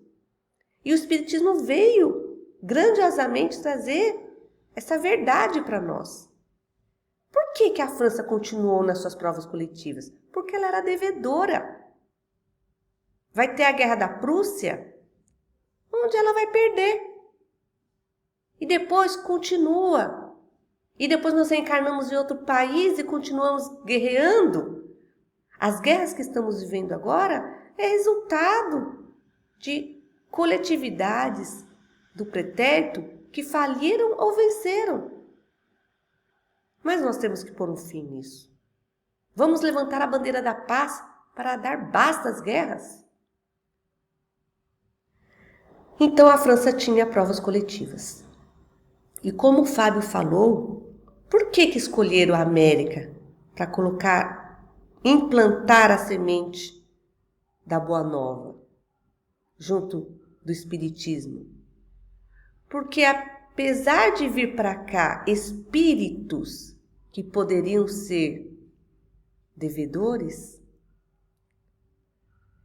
E o Espiritismo veio grandiosamente trazer essa verdade para nós. Por que a França continuou nas suas provas coletivas? Porque ela era devedora. Vai ter a Guerra da Prússia, onde ela vai perder. E depois continua. E depois nós reencarnamos em outro país e continuamos guerreando. As guerras que estamos vivendo agora é resultado de coletividades do pretérito que faliram ou venceram. Mas nós temos que pôr um fim nisso. Vamos levantar a bandeira da paz para dar basta às guerras. Então a França tinha provas coletivas. E como o Fábio falou, por que escolheram a América para implantar a semente da Boa Nova junto do Espiritismo? Porque apesar de vir para cá espíritos que poderiam ser devedores,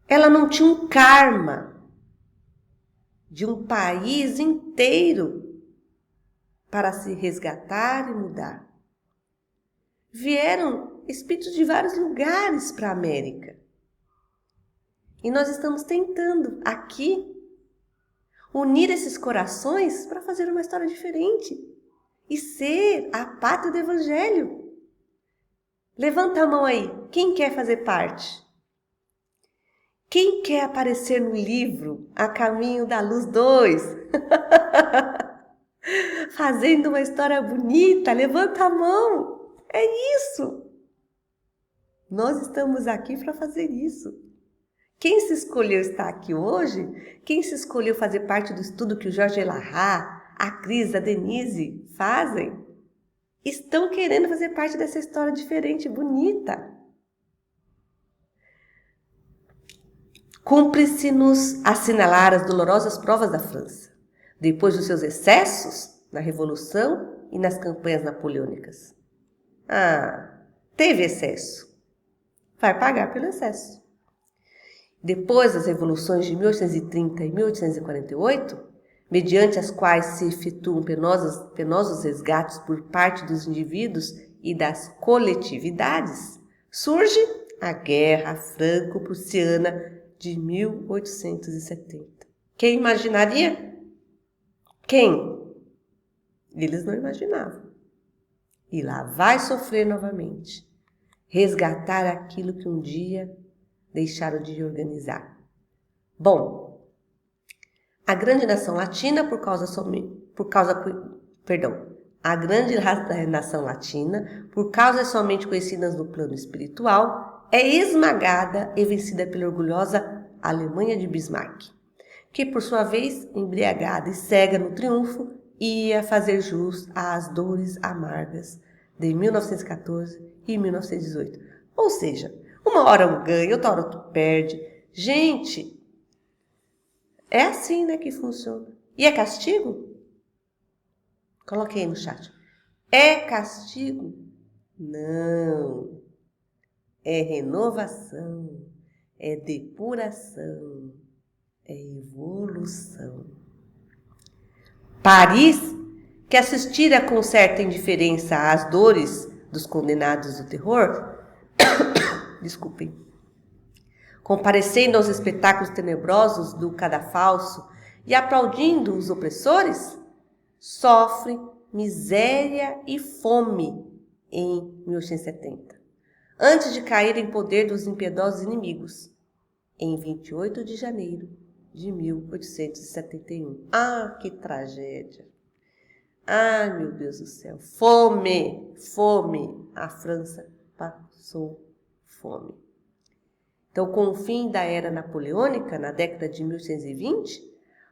ela não tinha um karma de um país inteiro para se resgatar e mudar. Vieram espíritos de vários lugares para a América. E nós estamos tentando aqui unir esses corações para fazer uma história diferente e ser a pátria do Evangelho. Levanta a mão aí, quem quer fazer parte? Quem quer aparecer no livro A Caminho da Luz 2? Fazendo uma história bonita, levanta a mão. É isso. Nós estamos aqui para fazer isso. Quem se escolheu estar aqui hoje, quem se escolheu fazer parte do estudo que o Jorge Elahá, a Cris, a Denise fazem, estão querendo fazer parte dessa história diferente, bonita. Cumpre-se-nos assinalar as dolorosas provas da França, depois dos seus excessos na Revolução e nas campanhas napoleônicas. Teve excesso. Vai pagar pelo excesso. Depois das revoluções de 1830 e 1848, mediante as quais se efetuam penosos resgates por parte dos indivíduos e das coletividades, surge a Guerra Franco-Prussiana de 1870. Quem imaginaria? Quem? Eles não imaginavam. E lá vai sofrer novamente. Resgatar aquilo que um dia deixaram de organizar. Bom, A grande nação latina, a grande nação latina, por causas somente conhecidas no plano espiritual, é esmagada e vencida pela orgulhosa Alemanha de Bismarck, que por sua vez, embriagada e cega no triunfo, ia fazer jus às dores amargas de 1914 e 1918. Ou seja, uma hora um ganha, outra hora tu perde. Gente, é assim, né, que funciona. E é castigo? Coloquei aí no chat. É castigo? Não. É renovação, é depuração, é evolução. Paris, que assistira com certa indiferença às dores dos condenados do terror, desculpem, comparecendo aos espetáculos tenebrosos do cadafalso e aplaudindo os opressores, sofre miséria e fome em 1870, antes de cair em poder dos impiedosos inimigos, em 28 de janeiro de 1871. Ah, que tragédia! Ai, meu Deus do céu! Fome! Fome! A França passou fome. Então, com o fim da era napoleônica, na década de 1820,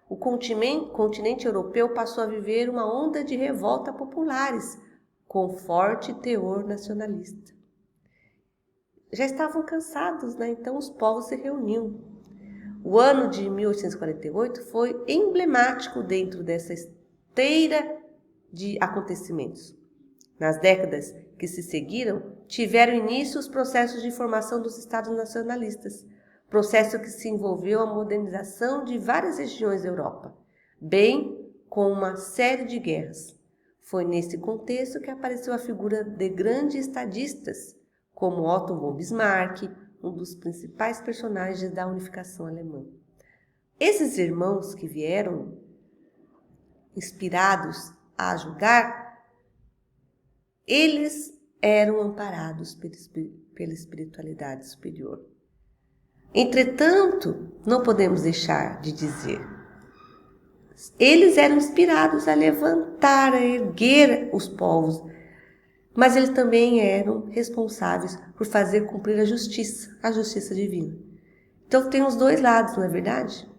o continente europeu passou a viver uma onda de revolta populares, com forte teor nacionalista. Já estavam cansados, né? Então os povos se reuniam. O ano de 1848 foi emblemático dentro dessa esteira de acontecimentos. Nas décadas que se seguiram, tiveram início os processos de formação dos estados nacionalistas, processo que se envolveu a modernização de várias regiões da Europa, bem com uma série de guerras. Foi nesse contexto que apareceu a figura de grandes estadistas, como Otto von Bismarck, um dos principais personagens da unificação alemã. Esses irmãos que vieram inspirados a ajudar, eles eram amparados pela espiritualidade superior. Entretanto, não podemos deixar de dizer, eles eram inspirados a levantar, a erguer os povos, mas eles também eram responsáveis por fazer cumprir a justiça divina. Então tem os dois lados, não é verdade?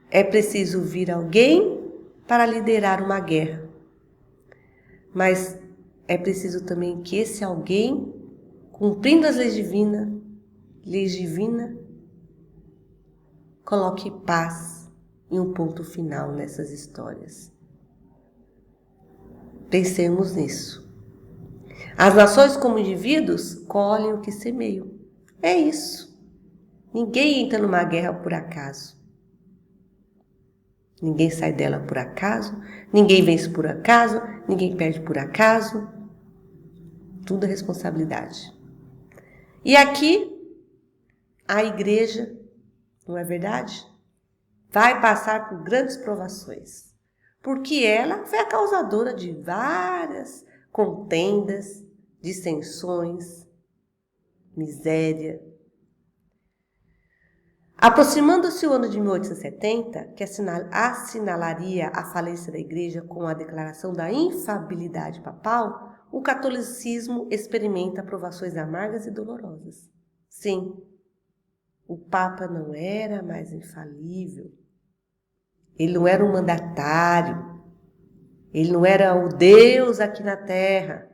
É preciso vir alguém para liderar uma guerra, mas é preciso também que esse alguém, cumprindo as leis divinas, coloque paz e um ponto final nessas histórias. Pensemos nisso. As nações como indivíduos colhem o que semeiam. É isso. Ninguém entra numa guerra por acaso. Ninguém sai dela por acaso. Ninguém vence por acaso. Ninguém perde por acaso. Tudo é responsabilidade. E aqui, a igreja, não é verdade? Vai passar por grandes provações. Porque ela foi a causadora de várias contendas, dissensões, miséria. Aproximando-se o ano de 1870, que assinalaria a falência da igreja com a declaração da infalibilidade papal, o catolicismo experimenta provações amargas e dolorosas. Sim, o Papa não era mais infalível. Ele não era um mandatário. Ele não era o Deus aqui na terra.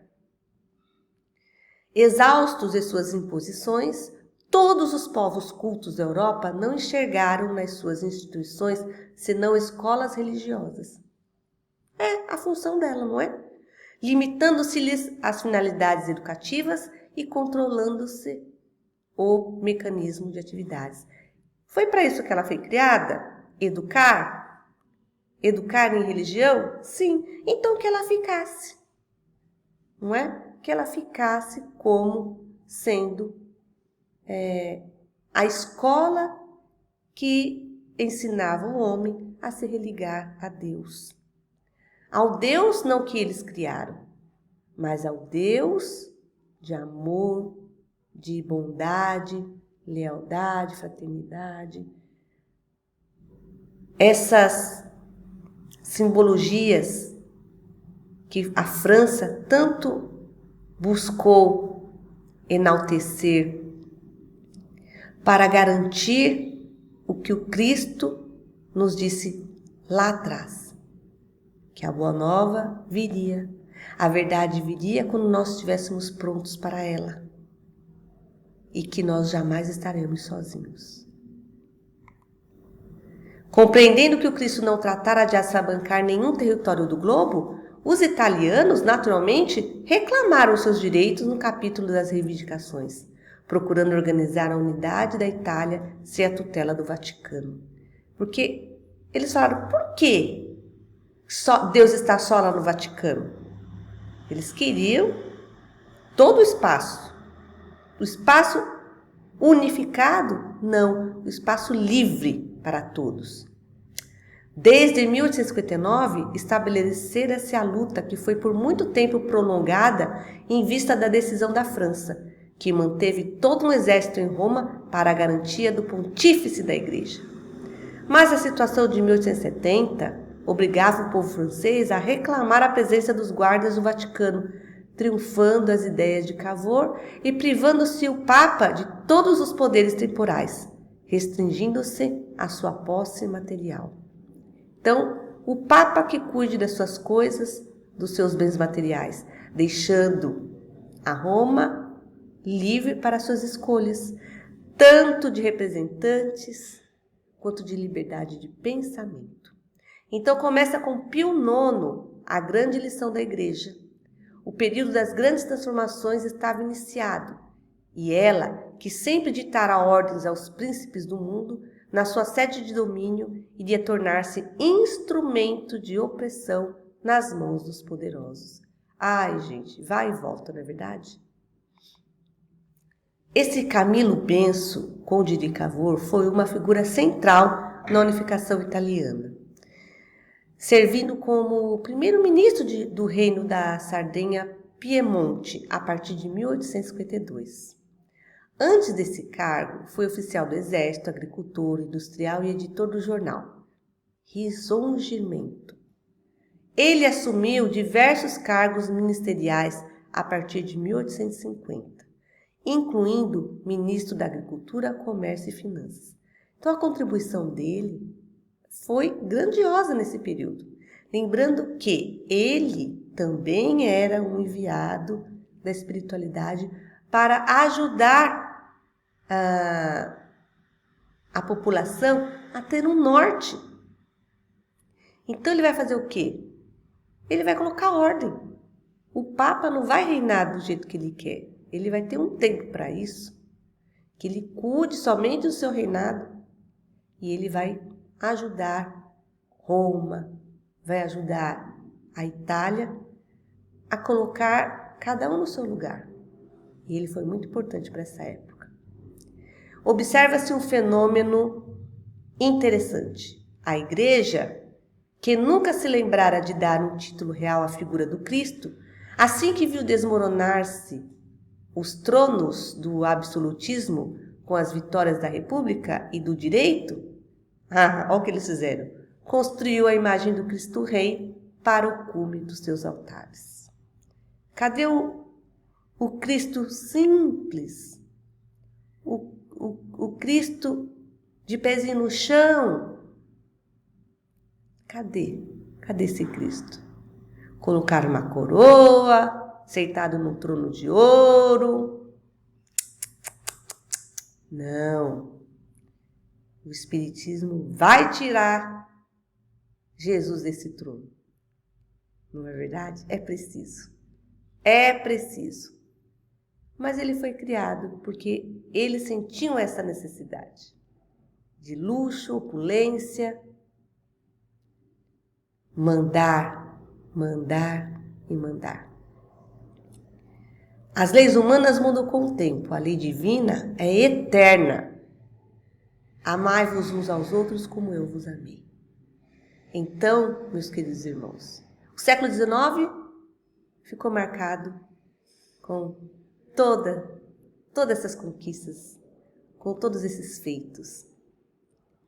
Exaustos de suas imposições, todos os povos cultos da Europa não enxergaram nas suas instituições senão escolas religiosas. É a função dela, não é? Limitando-se-lhes as finalidades educativas e controlando-se o mecanismo de atividades. Foi para isso que ela foi criada? Educar? Educar em religião? Sim. Então que ela ficasse. Não é? Que ela ficasse como sendo a escola que ensinava o homem a se religar a Deus. Ao Deus não que eles criaram, mas ao Deus de amor, de bondade, lealdade, fraternidade. essas simbologias que a França tanto buscou enaltecer para garantir o que o Cristo nos disse lá atrás, que a Boa Nova viria, a verdade viria quando nós estivéssemos prontos para ela e que nós jamais estaremos sozinhos. Compreendendo que o Cristo não tratara de assabancar nenhum território do globo, os italianos, naturalmente, reclamaram seus direitos no capítulo das reivindicações, procurando organizar a unidade da Itália sem a tutela do Vaticano. Porque eles falaram, por que Deus está só lá no Vaticano? Eles queriam todo o espaço unificado, não, o espaço livre para todos. Desde 1859, estabelecera-se a luta que foi por muito tempo prolongada em vista da decisão da França, que manteve todo um exército em Roma para a garantia do pontífice da Igreja. Mas a situação de 1870 obrigava o povo francês a reclamar a presença dos guardas do Vaticano, triunfando as ideias de Cavour e privando-se o Papa de todos os poderes temporais, restringindo-se à sua posse material. Então, o Papa que cuide das suas coisas, dos seus bens materiais, deixando a Roma livre para suas escolhas, tanto de representantes quanto de liberdade de pensamento. Então começa com Pio IX, a grande lição da Igreja. O período das grandes transformações estava iniciado, e ela, que sempre ditara ordens aos príncipes do mundo, na sua sede de domínio, iria tornar-se instrumento de opressão nas mãos dos poderosos. Ai, gente, vai e volta, não é verdade? Esse Camilo Benso, conde de Cavour, foi uma figura central na unificação italiana, servindo como primeiro-ministro do reino da Sardenha-Piemonte a partir de 1852. Antes desse cargo, foi oficial do Exército, agricultor, industrial e editor do jornal Risorgimento. Ele assumiu diversos cargos ministeriais a partir de 1850, incluindo ministro da Agricultura, Comércio e Finanças. Então a contribuição dele foi grandiosa nesse período. Lembrando que ele também era um enviado da espiritualidade para ajudar a população a ter um norte. Então ele vai fazer o quê? Ele vai colocar ordem. O Papa não vai reinar do jeito que ele quer. Ele vai ter um tempo para isso, que ele cuide somente do seu reinado, e ele vai ajudar Roma, vai ajudar a Itália a colocar cada um no seu lugar. E ele foi muito importante para essa época. Observa-se um fenômeno interessante. A Igreja, que nunca se lembrara de dar um título real à figura do Cristo, assim que viu desmoronar-se os tronos do absolutismo com as vitórias da República e do direito, olha o que eles fizeram. Construiu a imagem do Cristo Rei para o cume dos seus altares. Cadê o Cristo simples? O Cristo de pezinho no chão? Cadê? Cadê esse Cristo? Colocaram uma coroa, sentado num trono de ouro. Não. O Espiritismo vai tirar Jesus desse trono. Não é verdade? É preciso. É preciso. Mas ele foi criado porque eles sentiam essa necessidade de luxo, opulência, mandar, mandar e mandar. As leis humanas mudam com o tempo, a lei divina é eterna. Amai-vos uns aos outros como eu vos amei. Então, meus queridos irmãos, o século XIX ficou marcado com todas essas conquistas, com todos esses feitos.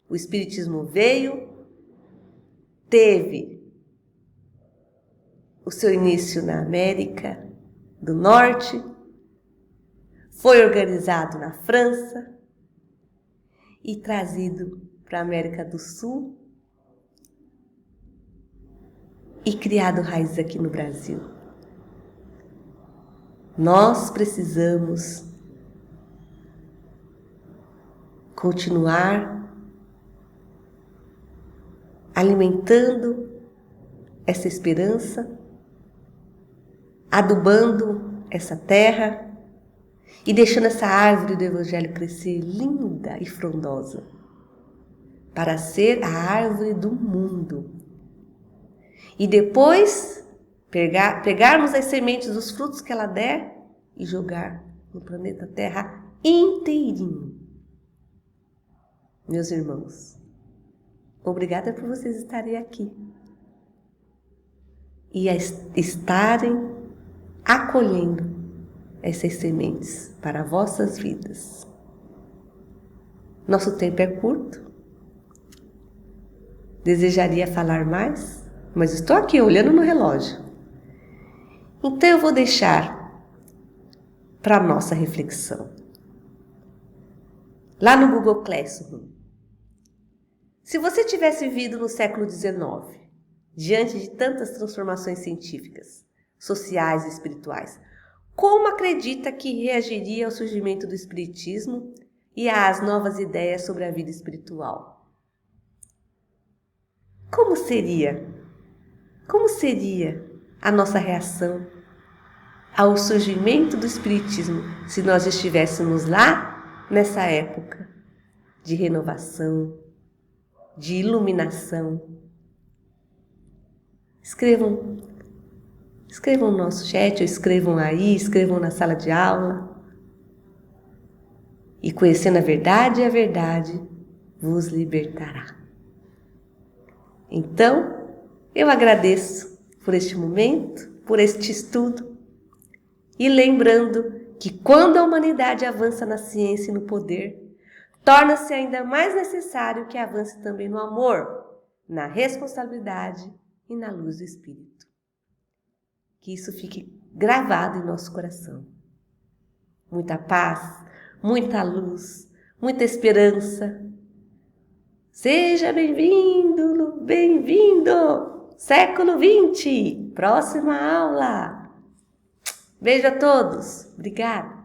O Espiritismo veio teve o seu início na América do Norte, foi organizado na França e trazido para a América do Sul e criado raízes aqui no Brasil. Nós precisamos continuar alimentando essa esperança, adubando essa terra e deixando essa árvore do Evangelho crescer linda e frondosa, para ser a árvore do mundo. E depois pegarmos as sementes dos frutos que ela der e jogar no planeta Terra inteirinho. Meus irmãos, obrigada por vocês estarem aqui e estarem acolhendo essas sementes para vossas vidas. Nosso tempo é curto. Desejaria falar mais, mas estou aqui olhando no relógio. Então eu vou deixar para a nossa reflexão. Lá no Google Classroom, se você tivesse vivido no século XIX, diante de tantas transformações científicas, sociais e espirituais, como acredita que reagiria ao surgimento do Espiritismo e às novas ideias sobre a vida espiritual? Como seria a nossa reação ao surgimento do Espiritismo se nós estivéssemos lá nessa época de renovação, de iluminação? Escrevam no nosso chat, ou escrevam aí, escrevam na sala de aula. E conhecendo a verdade vos libertará. Então, eu agradeço por este momento, por este estudo, e lembrando que quando a humanidade avança na ciência e no poder, torna-se ainda mais necessário que avance também no amor, na responsabilidade e na luz do Espírito. Que isso fique gravado em nosso coração. Muita paz, muita luz, muita esperança. Seja bem-vindo, bem-vindo! Século XX, próxima aula. Beijo a todos. Obrigada.